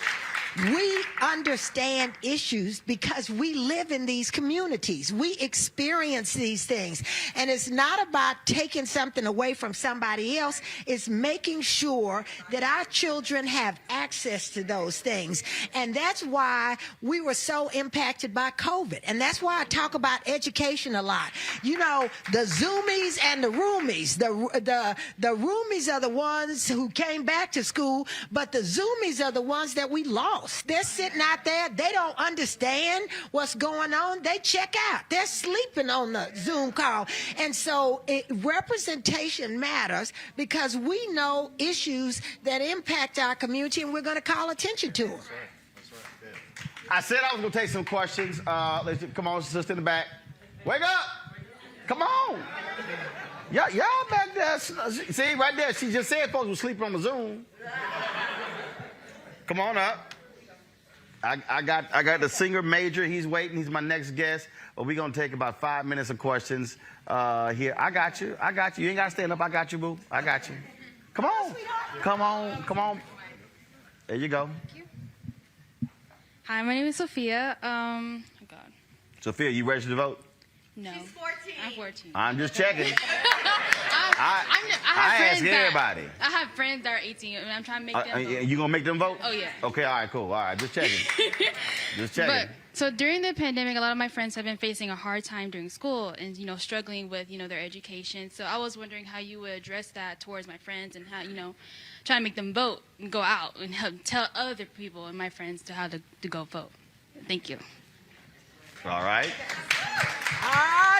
We understand issues because we live in these communities. We experience these things. And it's not about taking something away from somebody else. It's making sure that our children have access to those things. And that's why we were so impacted by COVID. And that's why I talk about education a lot. You know, the Zoomies and the Roomies. The Roomies are the ones who came back to school, but the Zoomies are the ones that we lost. They're sitting out there. They don't understand what's going on. They check out. They're sleeping on the Zoom call. And so representation matters because we know issues that impact our community, and we're going to call attention to them. I said I was going to take some questions. Come on, sister in the back. Wake up. Come on. Y'all back there. See, right there. She just said folks were sleeping on the Zoom. Come on up. I got the singer Major. He's waiting. He's my next guest. But we're going to take about 5 minutes of questions here. I got you. You ain't got to stand up. I got you, boo. I got you. Come on. Come on. There you go. Thank you. Hi, my name is Sophia. Oh, God. Sophia, you ready to vote? No. She's 14. I'm 14. I'm just checking. I ask everybody. I have friends that are 18, and I'm trying to make them vote. You going to make them vote? Oh, yeah. Okay, all right, cool. All right, just checking. So during the pandemic, a lot of my friends have been facing a hard time during school and, you know, struggling with, you know, their education. So I was wondering how you would address that towards my friends and how, you know, try to make them vote and go out and help tell other people and my friends to how to go vote. Thank you. All right.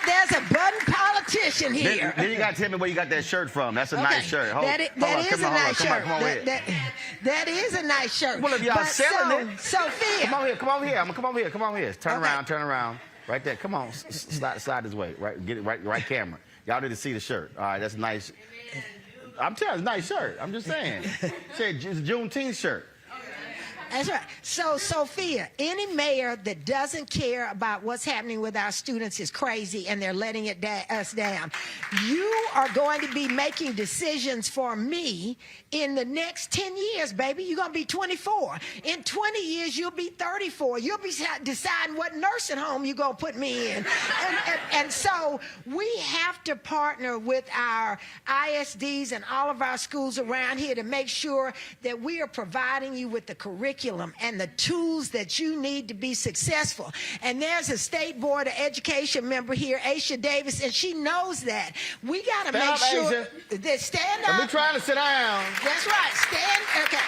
There's a budding politician here. Then you got to tell me where you got that shirt from. That's a nice shirt. That is a nice shirt. That is a nice shirt. Well, if y'all selling it. Sophia. Come over here. Turn around. Right there. Come on. Slide this way. Right. Get it right camera. Y'all need to see the shirt. All right, that's nice. I'm telling you, it's a nice shirt. I'm just saying. It's a Juneteenth shirt. That's right. So, Sophia, any mayor that doesn't care about what's happening with our students is crazy, and they're letting us down. You are going to be making decisions for me in the next 10 years, baby. You're going to be 24. In 20 years, you'll be 34. You'll be deciding what nursing home you're going to put me in. And so we have to partner with our ISDs and all of our schools around here to make sure that we are providing you with the curriculum and the tools that you need to be successful. And there's a State Board of Education member here, Aisha Davis, and she knows that. We got to make sure that stand up. I've been trying to sit down. That's right. Stand. Okay.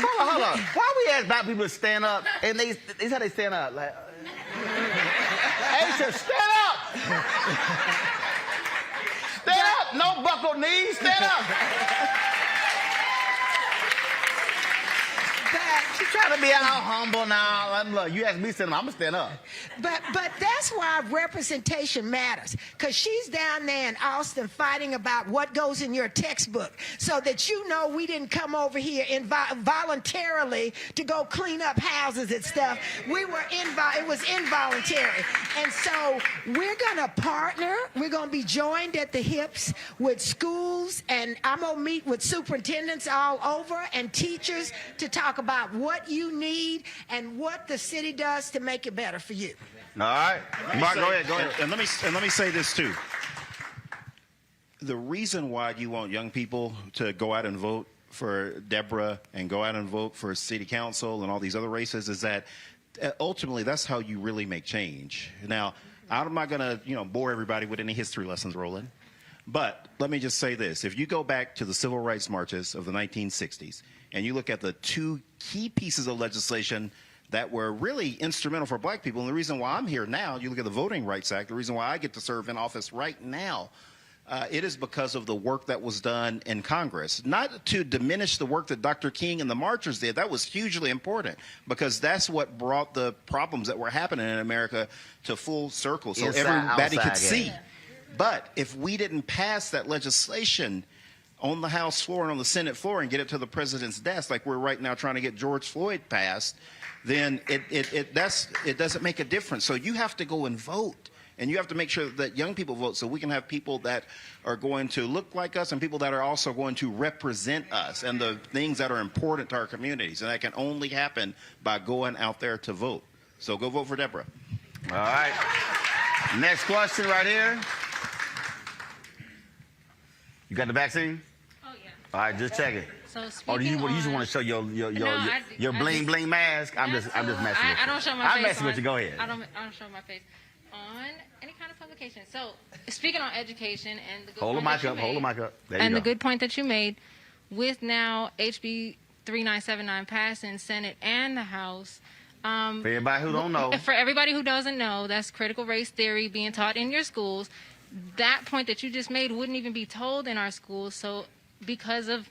Hold on. Why we ask black people to stand up? And they how they stand up. Like, Aisha, stand up. Stand up. No buckle knees. Stand up. She's trying to be all humble now. Look, you ask me to stand up, I'm going to stand up. But that's why representation matters, because she's down there in Austin fighting about what goes in your textbook so that you know we didn't come over here voluntarily to go clean up houses and stuff. It was involuntary. And so we're going to partner. We're going to be joined at the hips with schools, and I'm going to meet with superintendents all over and teachers to talk about what you need and what the city does to make it better for you. All right. Mark, go ahead. And let me say this too. The reason why you want young people to go out and vote for Deborah and go out and vote for city council and all these other races is that ultimately that's how you really make change. Now, I'm not going to, bore everybody with any history lessons, Roland. But let me just say this. If you go back to the civil rights marches of the 1960s and you look at the two key pieces of legislation that were really instrumental for black people, and the reason why I'm here now, you look at the Voting Rights Act, the reason why I get to serve in office right now, it is because of the work that was done in Congress. Not to diminish the work that Dr. King and the marchers did. That was hugely important because that's what brought the problems that were happening in America to full circle so everybody could see. But if we didn't pass that legislation on the House floor and on the Senate floor and get it to the president's desk, like we're right now trying to get George Floyd passed, then it doesn't make a difference. So you have to go and vote. And you have to make sure that young people vote so we can have people that are going to look like us and people that are also going to represent us and the things that are important to our communities. And that can only happen by going out there to vote. So go vote for Deborah. All right. Next question right here. You got the vaccine? Oh, yeah. All right, just check it. So or do you just want to show your bling bling mask? I'm just messing with you. I don't show my face. I'm messing with you. Go ahead. I don't show my face on any kind of publication. So speaking on education and the good hold the mic up. Hold the mic up. There you and go. the good point that you made with now HB 3979 passing Senate and the House. For everybody who don't know. For everybody who doesn't know, that's critical race theory being taught in your schools. That point that you just made wouldn't even be told in our schools. So because of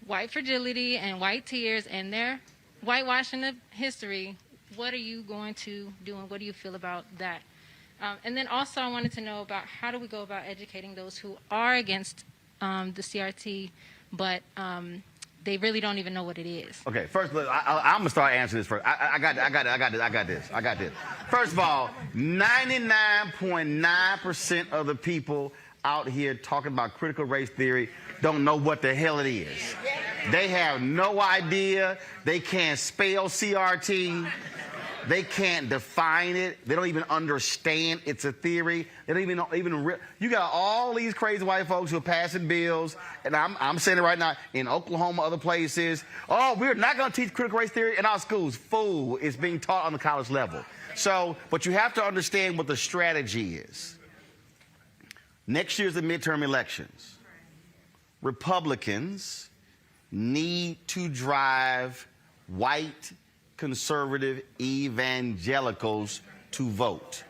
white fragility and white tears and their whitewashing of history, what are you going to do and what do you feel about that? And then also I wanted to know about how do we go about educating those who are against the CRT, but they really don't even know what it is. Okay, first, look, I'm gonna start answering this first. I got this. First of all, 99.9% of the people out here talking about critical race theory don't know what the hell it is. They have no idea. They can't spell CRT. They can't define it. They don't even understand it's a theory. They don't even you got all these crazy white folks who are passing bills, and I'm saying it right now, in Oklahoma, other places. Oh, we're not going to teach critical race theory in our schools. Fool, it's being taught on the college level. So, but you have to understand what the strategy is. Next year's the midterm elections. Republicans need to drive white conservative evangelicals to vote.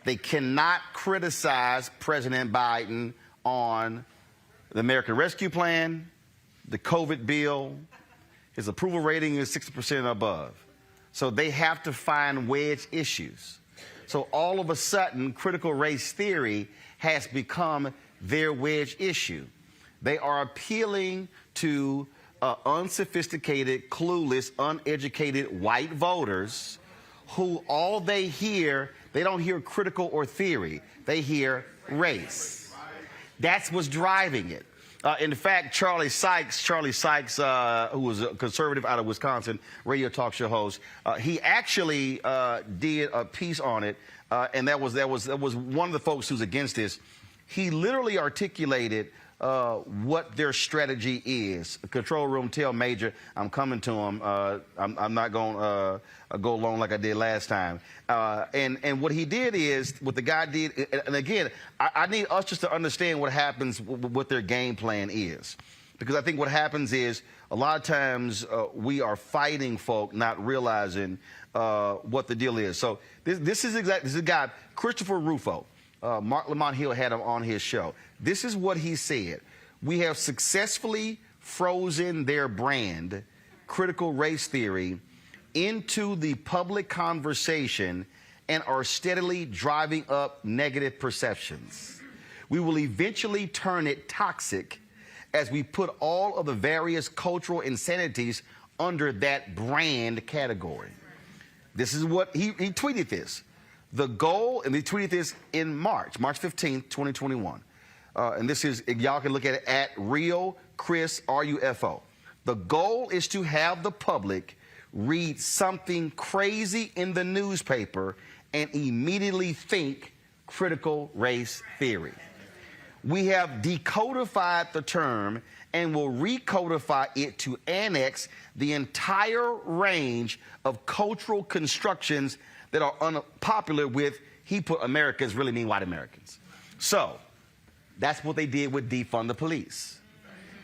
They cannot criticize President Biden on the American Rescue Plan, the COVID bill. His approval rating is 60% and above. So they have to find wedge issues. So all of a sudden, critical race theory has become their wedge issue. They are appealing to unsophisticated, clueless, uneducated white voters who all they hear, they don't hear critical or theory. They hear race. That's what's driving it. In fact, Charlie Sykes, who was a conservative out of Wisconsin, radio talk show host, he actually did a piece on it, and that was one of the folks who's against this. He literally articulated what their strategy is. Control room, tell Major I'm coming to him. I'm not going to go along like I did last time. And what he did is, what the guy did, and again, I need us just to understand what happens, what their game plan is. Because I think what happens is, a lot of times we are fighting folk, not realizing what the deal is. So this is a guy, Christopher Rufo. Mark Lamont Hill had him on his show. This is what he said. We have successfully frozen their brand, critical race theory, into the public conversation and are steadily driving up negative perceptions. We will eventually turn it toxic as we put all of the various cultural insanities under that brand category. This is what he tweeted this. The goal, and he tweeted this in March 15th, 2021. And this is, y'all can look at it at Real Chris RUFO. The goal is to have the public read something crazy in the newspaper and immediately think critical race theory. We have decodified the term and will recodify it to annex the entire range of cultural constructions that are unpopular with, he put Americans really mean white Americans. So that's what they did with defund the police.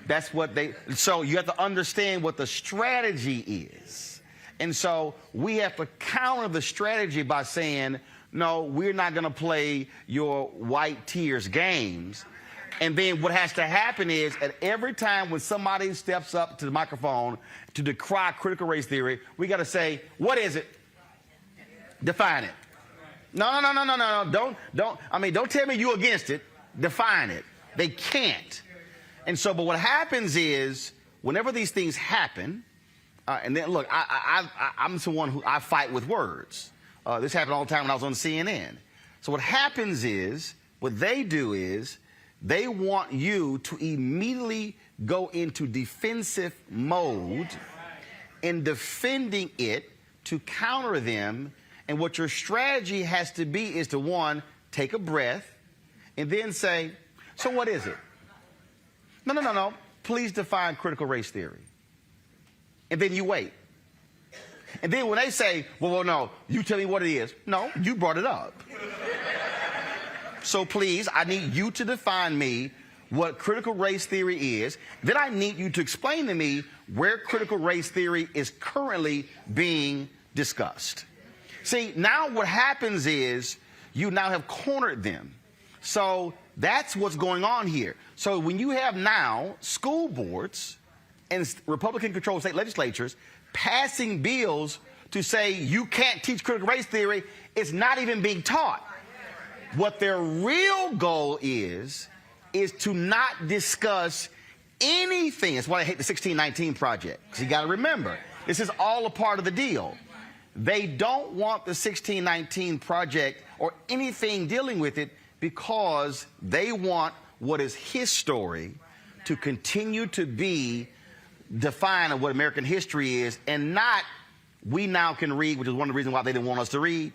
That's what so you have to understand what the strategy is. And so we have to counter the strategy by saying, no, we're not going to play your white tears games. And then what has to happen is, at every time when somebody steps up to the microphone to decry critical race theory, we got to say, what is it? Define it. No. Don't tell me you're against it. Define it. They can't. And so, but what happens is, whenever these things happen, and then look, I'm someone who I fight with words. This happened all the time when I was on CNN. So what happens is, what they do is, they want you to immediately go into defensive mode in defending it to counter them. And what your strategy has to be is to, one, take a breath and then say, so what is it? No. Please define critical race theory. And then you wait. And then when they say, well, no, you tell me what it is. No, you brought it up. So please, I need you to define me what critical race theory is. Then I need you to explain to me where critical race theory is currently being discussed. See, now what happens is you now have cornered them. So that's what's going on here. So when you have now school boards and Republican-controlled state legislatures passing bills to say you can't teach critical race theory, it's not even being taught. What their real goal is to not discuss anything. That's why I hate the 1619 Project, because you got to remember, this is all a part of the deal. They don't want the 1619 Project or anything dealing with it because they want what is his story to continue to be defined of what American history is, and not we now can read, which is one of the reasons why they didn't want us to read,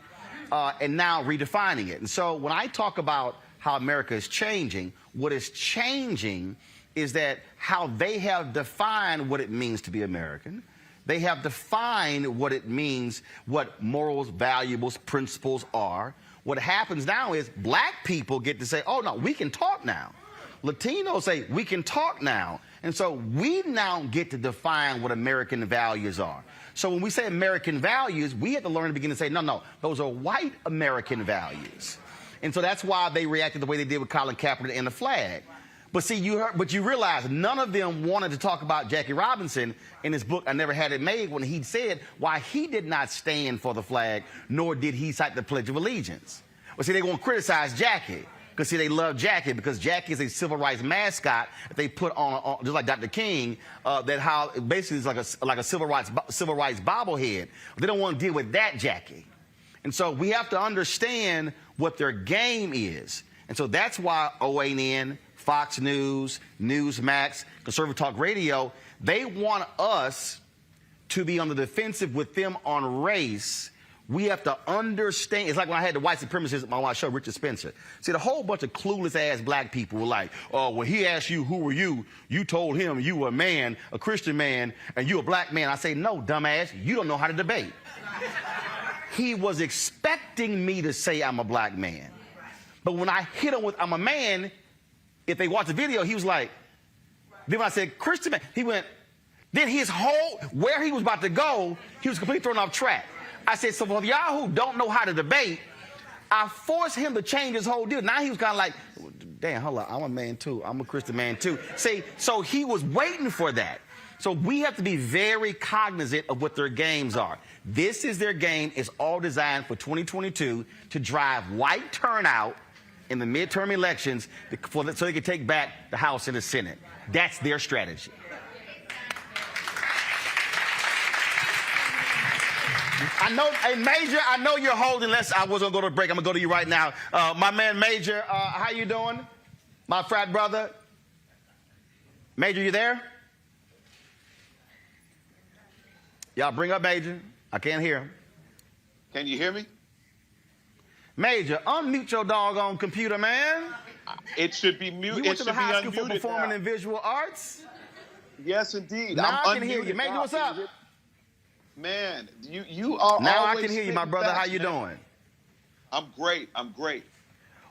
and now redefining it. And so when I talk about how America is changing, what is changing is that how they have defined what it means to be American. They have defined what it means, what morals, values, principles are. What happens now is black people get to say, oh, no, we can talk now. Latinos say, we can talk now. And so we now get to define what American values are. So when we say American values, we have to learn to begin to say, no, those are white American values. And so that's why they reacted the way they did with Colin Kaepernick and the flag. But see, you realize none of them wanted to talk about Jackie Robinson in his book, I Never Had It Made, when he said why he did not stand for the flag, nor did he cite the Pledge of Allegiance. Well, see, they won't criticize Jackie, because, see, they love Jackie, because Jackie is a civil rights mascot that they put on just like Dr. King, that how basically is like a civil rights bobblehead. They don't want to deal with that Jackie. And so we have to understand what their game is. And so that's why OANN, Fox News, Newsmax, Conservative Talk Radio, they want us to be on the defensive with them on race. We have to understand. It's like when I had the white supremacists on my show, Richard Spencer. See, the whole bunch of clueless-ass black people were like, oh, when he asked you, who were you? You told him you were a man, a Christian man, and you a black man. I say, no, dumbass, you don't know how to debate. He was expecting me to say I'm a black man. But when I hit him with I'm a man, if they watch the video, he was like, then when I said Christian man, he went, then his whole, where he was about to go, he was completely thrown off track. I said, so for y'all who don't know how to debate, I forced him to change his whole deal. Now he was kind of like, damn, hold on, I'm a man too. I'm a Christian man too. See, so he was waiting for that. So we have to be very cognizant of what their games are. This is their game. It's all designed for 2022 to drive white turnout in the midterm elections so they can take back the House and the Senate. That's their strategy. I know, hey, Major, I know you're holding. I was going to go to a break. I'm going to go to you right now. My man, Major, how you doing? My frat brother. Major, you there? Y'all bring up Major. I can't hear him. Can you hear me? Major, unmute your doggone computer, man. It should be muted. You went to the high school for performing and visual arts? Yes, indeed. Now I can hear you. Major, what's up? Man, you are now I can hear you, my brother. How you doing? I'm great. I'm great.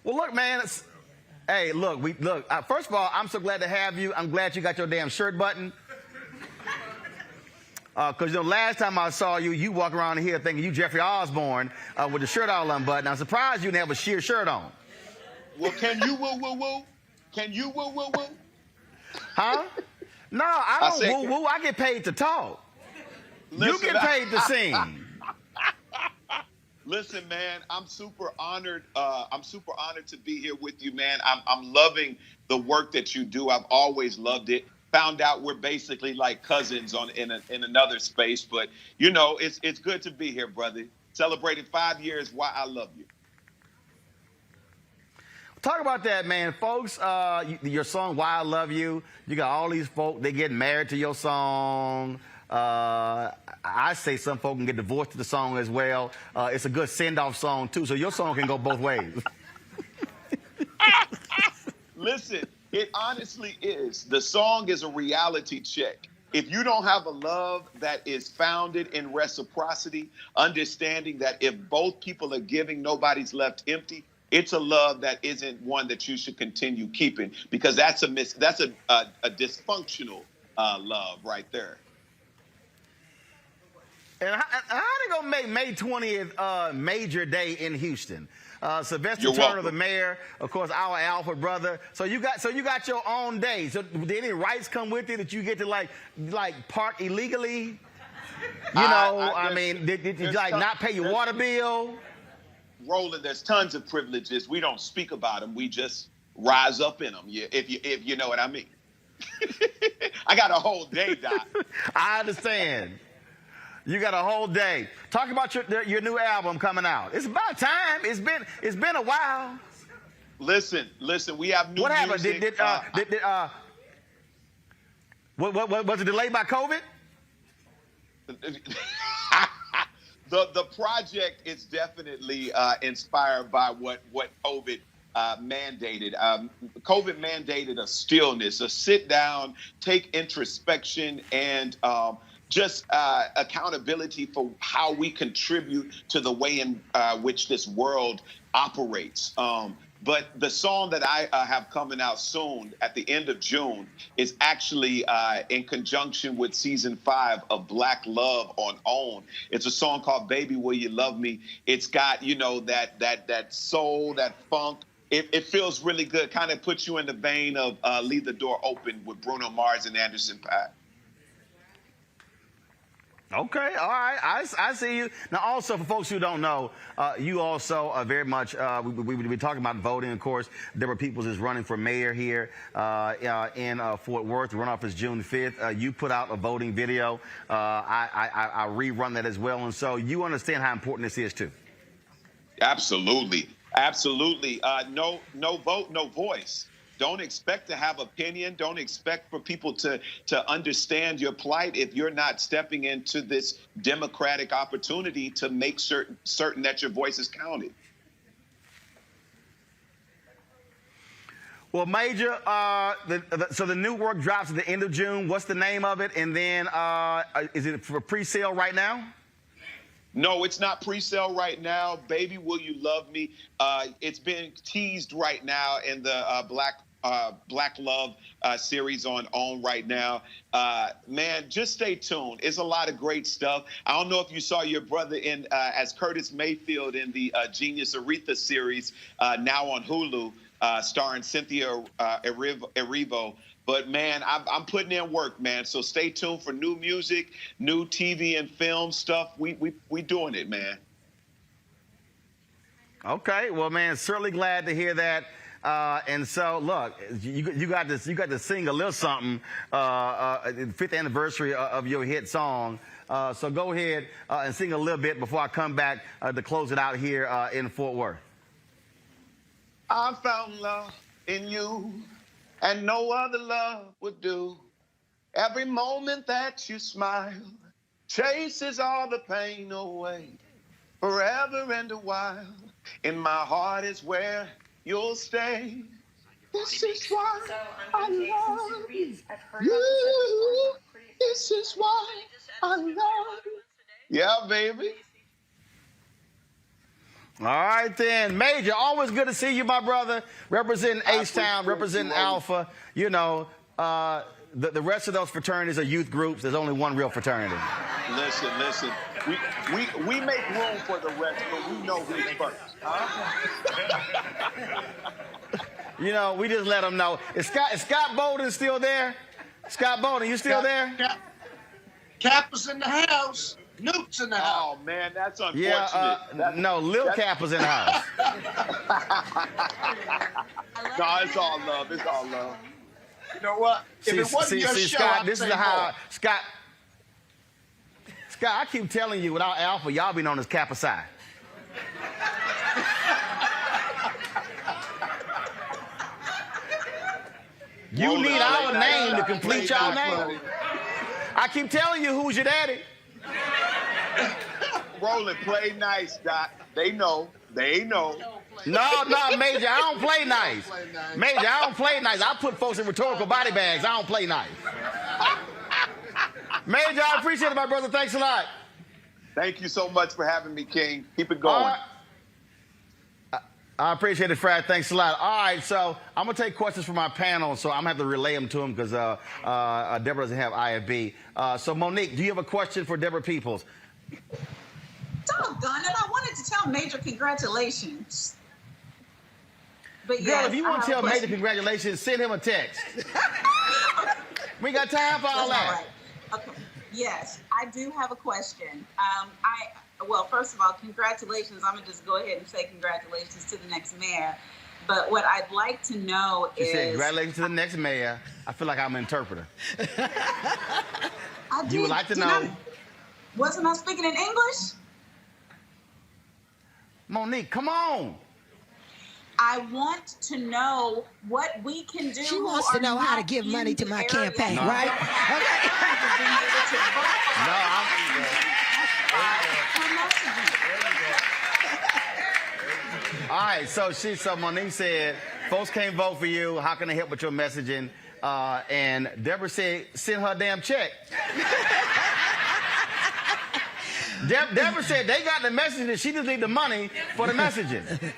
Well, look, man. Hey, look. First of all, I'm so glad to have you. I'm glad you got your damn shirt button. Because, last time I saw you, you walk around here thinking you Jeffrey Osborne with the shirt all unbuttoned. I'm surprised you didn't have a sheer shirt on. Well, can you woo-woo-woo? Can you woo-woo-woo? Huh? No, I don't woo-woo. I get paid to talk. Listen, you get paid to sing. Listen, man, I'm super honored. I'm super honored to be here with you, man. I'm loving the work that you do. I've always loved it. Found out we're basically like cousins in another space, but you know, it's good to be here, brother. Celebrating 5 years. Why I love you. Talk about that, man, folks. Your song "Why I Love You." You got all these folk. They get married to your song. I say some folk can get divorced to the song as well. It's a good send-off song too, so your song can go both ways. Listen, it honestly is. The song is a reality check. If you don't have a love that is founded in reciprocity, understanding that if both people are giving, nobody's left empty, it's a love that isn't one that you should continue keeping, because that's a dysfunctional love right there. And how they gonna make May 20th major day in Houston? Sylvester You're Turner, welcome. the mayor, of course, our Alpha brother. So you got your own day. So did any rights come with it that you get to like park illegally? You know, I mean, did you like not pay your water bill? Roland, there's tons of privileges. We don't speak about them. We just rise up in them. If you know what I mean. I got a whole day, Doc. I understand. You got a whole day. Talk about your new album coming out. It's about time. It's been a while. Listen. We have new What happened? music. What was it delayed by COVID? The project is definitely inspired by what COVID mandated. COVID mandated a stillness, a sit down, take introspection, and just accountability for how we contribute to the way in which this world operates. But the song that I have coming out soon at the end of June is actually in conjunction with season 5 of Black Love on OWN. It's a song called Baby Will You Love Me. It's got, you know, that soul, that funk. It feels really good. Kind of puts you in the vein of Leave the Door Open with Bruno Mars and Anderson .Paak. Okay, all right, I see you. Now, also, for folks who don't know, you also are very much, we've been talking about voting, of course. Deborah Peoples is running for mayor here in Fort Worth. The runoff is June 5th. You put out a voting video. I rerun that as well. And so you understand how important this is, too. Absolutely. No vote, no voice. Don't expect to have opinion. Don't expect for people to understand your plight if you're not stepping into this democratic opportunity to make certain that your voice is counted. Well, Major, so the new work drops at the end of June. What's the name of it? And then is it for pre-sale right now? No, it's not pre-sale right now. Baby, Will You Love Me? It's been teased right now in the Black Love series on OWN right now. Man, just stay tuned. It's a lot of great stuff. I don't know if you saw your brother in as Curtis Mayfield in the Genius Aretha series now on Hulu, starring Cynthia Erivo. But, man, I'm putting in work, man. So stay tuned for new music, new TV and film stuff. We doing it, man. Okay. Well, man, certainly glad to hear that. And so, look, you got to sing a little something, 5th anniversary of your hit song. So go ahead and sing a little bit before I come back to close it out here in Fort Worth. I found love in you, and no other love would do. Every moment that you smile chases all the pain away. Forever and a while, in my heart is where you'll stay. This is why I love you. This is why I love you. Yeah, baby. All right, then. Major, always good to see you, my brother. Representing H-Town, representing Alpha. You know, the rest of those fraternities are youth groups. There's only one real fraternity. Listen. We make room for the rest, but we know who's first. You know, we just let them know. Is Scott Bolden still there? Scott Bolden, you still there? Cap is in the house. Newt's in the house. Oh, man, that's unfortunate. Yeah, no, Lil Kappa's in the house. No, it's all love. It's all love. You know what? If it wasn't your show, Scott, I'd this say is how more. Scott, I keep telling you, without Alpha, y'all be known as Kappa Psi. You Roland, need our play name nice, to complete play y'all nice, name. I keep telling you, who's your daddy? Roland, play nice, Doc. They know. They know. No, Major, I don't play nice. Major, I don't play nice. I put folks in rhetorical body bags. I don't play nice. Major, I appreciate it, my brother. Thanks a lot. Thank you so much for having me, King. Keep it going. I appreciate it, Fred. Thanks a lot. All right, so I'm going to take questions from my panel, so I'm going to have to relay them to them because Deborah doesn't have IFB. So, Monique, do you have a question for Deborah Peoples? Doggone it, I wanted to tell Major congratulations. But Girl, yes, if you want to tell Major congratulations, send him a text. We got time for all that. All right. Okay. Yes, I do have a question. Well, first of all, congratulations. I'm going to just go ahead and say congratulations to the next mayor. But what I'd like to know is... She said, congratulations to the next mayor. I feel like I'm an interpreter. You would like to know... Wasn't I speaking in English? Monique, come on. I want to know what we can do. She wants to know how to give money to my campaign, right? All right, so Monique said, folks can't vote for you. How can they help with your messaging? And Deborah said, send her a damn check. Deborah said they got the messaging. She just need the money for the messaging.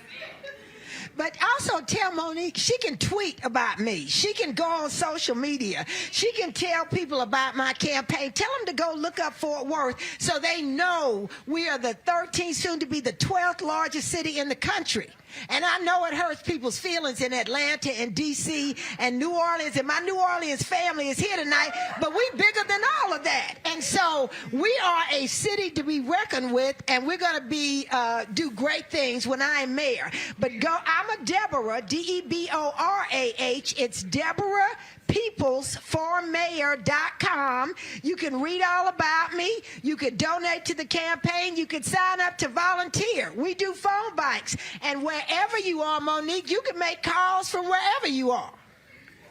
But also tell Monique she can tweet about me. She can go on social media. She can tell people about my campaign. Tell them to go look up Fort Worth so they know we are the 13th, soon to be the 12th largest city in the country. And I know it hurts people's feelings in Atlanta and D.C. and New Orleans, and my New Orleans family is here tonight, but we bigger than all of that. And so we are a city to be reckoned with, and we're going to be do great things when I am mayor. But I'm a Deborah, D-E-B-O-R-A-H. It's Deborah Peoples for mayor.com. You can read all about me. You could donate to the campaign. You could sign up to volunteer. We do phone bikes. And wherever you are, Monique, you can make calls from wherever you are.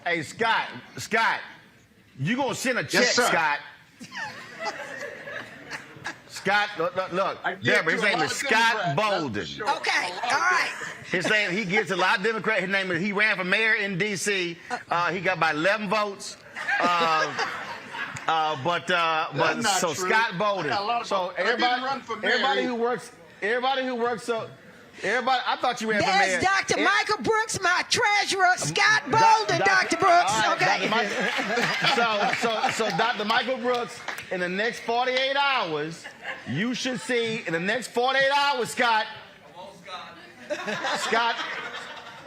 Hey, Scott, you going to send a check, Scott. Scott, look, Deborah, his name is Scott Bolden. Okay, all right. His name, he gets a lot of Democrats. His name is, he ran for mayor in D.C. He got about 11 votes. So Scott Bolden. So everybody who works, I thought you ran for mayor. There's Dr. Michael Brooks, my treasurer, Scott Bolden, Dr. Brooks. Right, okay. So Dr. Michael Brooks, in the next 48 hours, you should see, in the next 48 hours, Scott,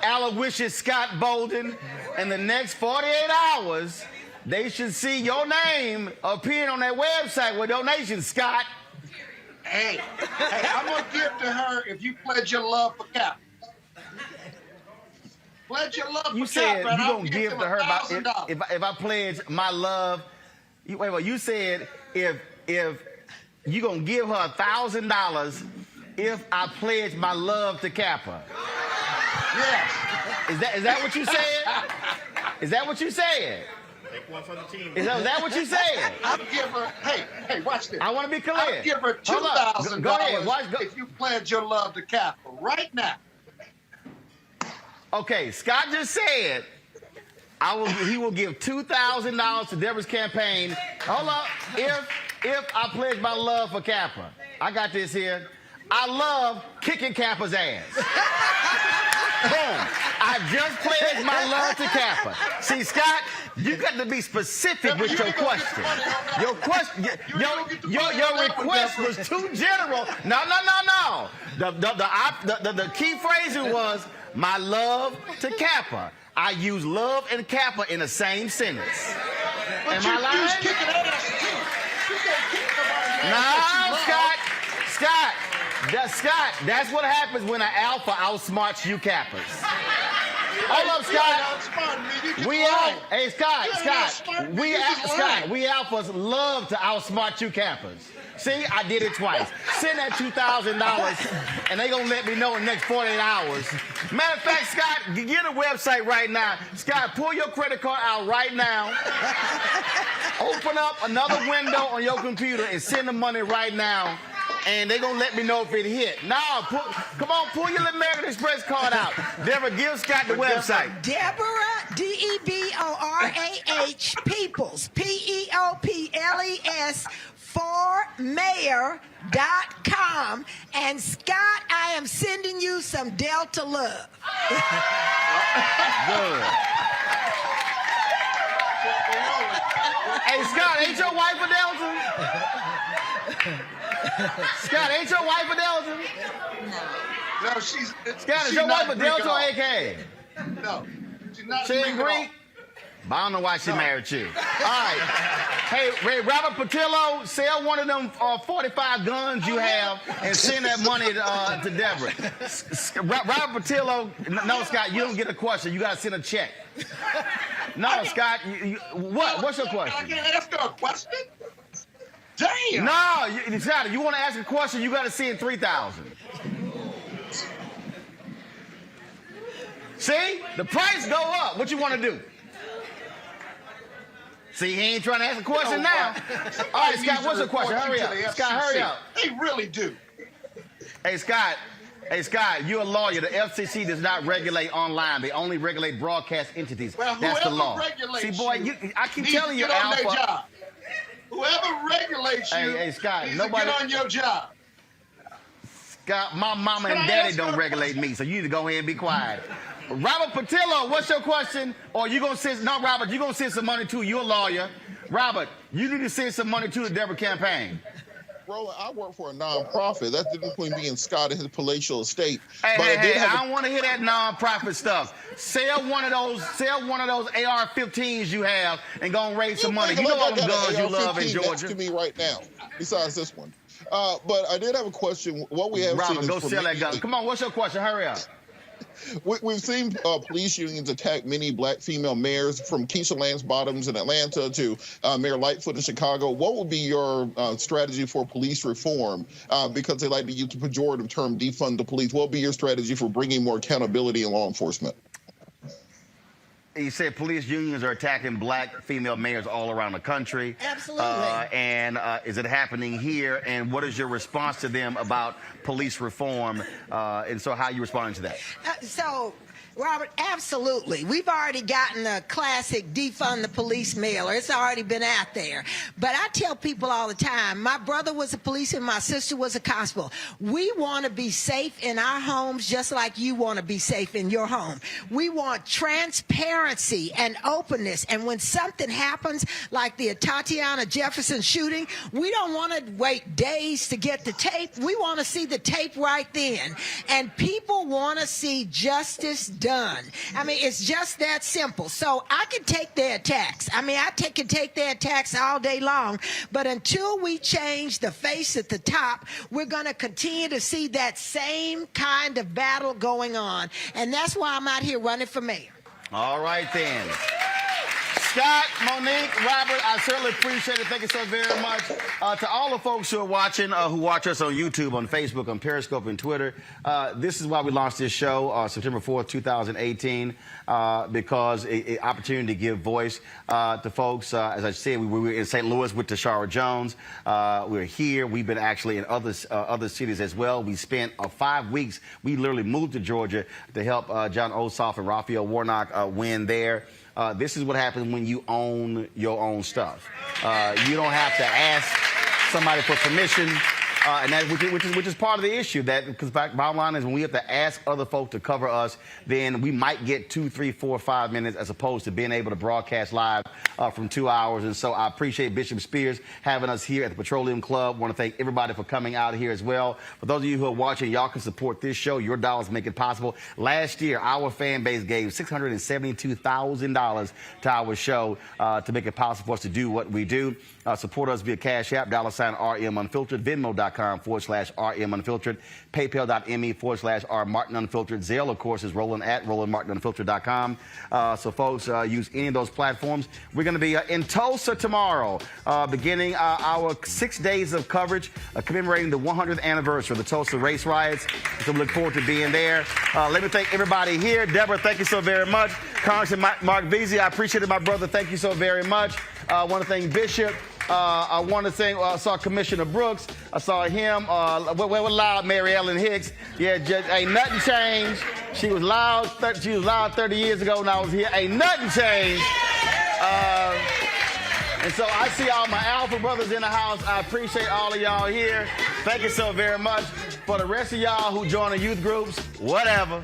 Aloysius Scott Bolden, in the next 48 hours, they should see your name appearing on that website with donations, Scott. Hey, I'm going to give to her if you pledge your love for Cap. Pledge your love you for said Cap. You going to give to her about if I pledge my love. You said if you going to give her $1,000 if I pledge my love to Kappa. Yes. Is that what you said? Is that what you said? Take one for the team. Is that what you said? I'll give her, hey, watch this. I want to be clear. I'll give her $2,000 Go ahead. if you pledge your love to Kappa right now. Okay, Scott just said he will give $2,000 to Deborah's campaign. Hold up. If I pledge my love for Kappa. I got this here. I love kicking Kappa's ass. Boom. I just pledged my love to Kappa. See, Scott, you got to be specific with your question. Your request was too general. No. The key phrasing was my love to Kappa. I use love and Kappa in the same sentence. Am I lying? Scott, that's what happens when an alpha outsmarts you Kappas. Hold up, Scott. We alphas love to outsmart you Kappas. See, I did it twice. Send that $2,000, and they gonna let me know in the next 48 hours. Matter of fact, Scott, get a website right now. Scott, pull your credit card out right now. Open up another window on your computer and send the money right now. And they gonna let me know if it hit. Come on, pull your American Express card out. Deborah, give Scott the website. Deborah, D-E-B-O-R-A-H, Peoples, P-E-O-P-L-E-S, formayor.com. And Scott, I am sending you some Delta love. Good. Hey, Scott, ain't your wife a Delta? Scott, ain't your wife a Delta? No, she's. Scott, is your wife a Delta or AK? No, she's not. She ain't Greek? But I don't know why she married you. All right. Hey, Robert Patillo, sell one of them 45 guns you have and send that money to Deborah. Robert Patillo, no, Scott, you don't get a question. You got to send a check. No, Scott, what? What's your question? I can't ask her a question? Damn. No, Scott, you want to ask a question, you got to send $3,000. See? The price go up. What you want to do? See, he ain't trying to ask a question now. All right, Scott, what's your question? Hurry up. Scott, hurry up. They really do. Hey, Scott, you're a lawyer. The FCC does not regulate online. They only regulate broadcast entities. Well, that's the law. See, boy, I keep telling you, Alpha. Whoever regulates you hey, Scott, needs to get on your job. Scott, my mama and daddy don't regulate me, so you need to go ahead and be quiet. Robert Patillo, what's your question? Or you gonna send, no, Robert, you gonna send some money to, you're a lawyer. Robert, you need to send some money to the Deborah campaign. Roland, I work for a non-profit. That's the difference between me and Scott and his palatial estate. Hey, I don't want to hear that non-profit stuff. Sell one of those AR-15s you have and go and raise some money. You know all them guns you love in Georgia. Next to me right now, besides this one. But I did have a question. What we have Robert, seen go is sell that gun. Come on, what's your question? Hurry up. We've seen police unions attack many black female mayors, from Keisha Lance Bottoms in Atlanta to Mayor Lightfoot in Chicago. What would be your strategy for police reform? Because they like to use the pejorative term defund the police. What would be your strategy for bringing more accountability in law enforcement? You said police unions are attacking black female mayors all around the country. Absolutely. And is it happening here? And what is your response to them about police reform? And so how are you responding to that? Robert, absolutely. We've already gotten the classic defund the police mailer. It's already been out there. But I tell people all the time, my brother was a policeman, my sister was a constable. We want to be safe in our homes just like you want to be safe in your home. We want transparency and openness. And when something happens, like the Tatiana Jefferson shooting, we don't want to wait days to get the tape. We want to see the tape right then. And people want to see justice done. I mean, it's just that simple. So I can take their attacks. I mean, can take their attacks all day long. But until we change the face at the top, we're going to continue to see that same kind of battle going on. And that's why I'm out here running for mayor. All right, then. Scott, Monique, Robert, I certainly appreciate it. Thank you so very much. To all the folks who are watching, who watch us on YouTube, on Facebook, on Periscope, and Twitter, this is why we launched this show September 4th, 2018, because an opportunity to give voice to folks. As I said, we were in St. Louis with Tashara Jones. We're here. We've been actually in other cities as well. We spent 5 weeks. We literally moved to Georgia to help John Ossoff and Raphael Warnock win there. This is what happens when you own your own stuff. You don't have to ask somebody for permission And that, which is part of the issue. That because bottom line is when we have to ask other folk to cover us, then we might get 2, 3, 4, 5 minutes as opposed to being able to broadcast live from 2 hours. And so I appreciate Bishop Spears having us here at the Petroleum Club. Want to thank everybody for coming out here as well. For those of you who are watching, y'all can support this show. Your dollars make it possible. Last year, our fan base gave $672,000 to our show to make it possible for us to do what we do. Support us via Cash App, $RM Unfiltered, Venmo.com/RM Unfiltered, PayPal.me/R Martin Unfiltered. Zelle, of course, is Roland at RolandMartinUnfiltered.com. So, folks, use any of those platforms. We're going to be in Tulsa tomorrow, beginning our 6 days of coverage commemorating the 100th anniversary of the Tulsa race riots. So we look forward to being there. Let me thank everybody here. Deborah, thank you so very much. Congressman Mark Veazey, I appreciate it, my brother. Thank you so very much. I want to thank Bishop. I want to thank, I saw Commissioner Brooks. I saw him. What loud Mary Ellen Hicks. Yeah, just ain't nothing changed. She was loud 30 years ago when I was here. Ain't nothing changed. And so I see all my Alpha brothers in the house. I appreciate all of y'all here. Thank you so very much. For the rest of y'all who join the youth groups, whatever.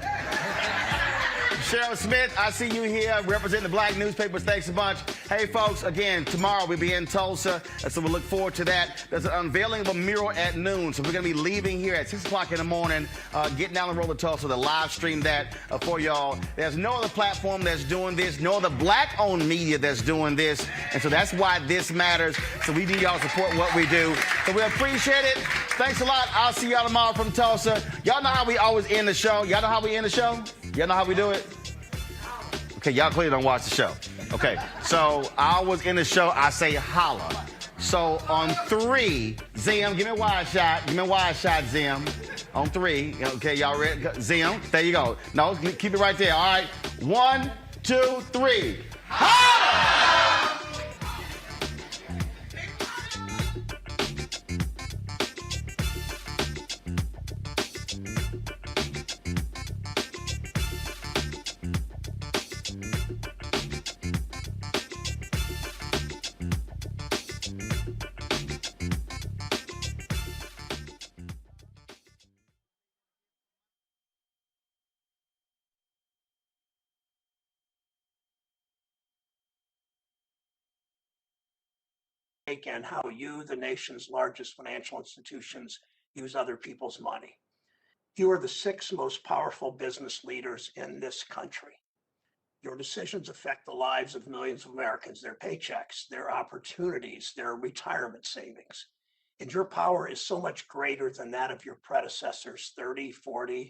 Cheryl Smith, I see you here representing the black newspapers. Thanks a bunch. Hey, folks, again, tomorrow we'll be in Tulsa, so we look forward to that. There's an unveiling of a mural at noon, so we're going to be leaving here at 6 o'clock in the morning, getting down the road to Tulsa to live stream that for y'all. There's no other platform that's doing this, no other black-owned media that's doing this, and so that's why this matters. So we need y'all to support what we do. So we appreciate it. Thanks a lot. I'll see y'all tomorrow from Tulsa. Y'all know how we always end the show. Y'all know how we end the show? Y'all know how we do it? Okay, y'all clearly don't watch the show. Okay, so I was in the show, I say holla. So on 3, Zim, give me a wide shot. Give me a wide shot, Zim. On 3, okay, y'all ready? Zim, there you go. No, keep it right there, all right? 1, 2, 3. Holla! And how you, the nation's largest financial institutions, use other people's money. You are the 6 most powerful business leaders in this country. Your decisions affect the lives of millions of Americans, their paychecks, their opportunities, their retirement savings. And your power is so much greater than that of your predecessors 30, 40,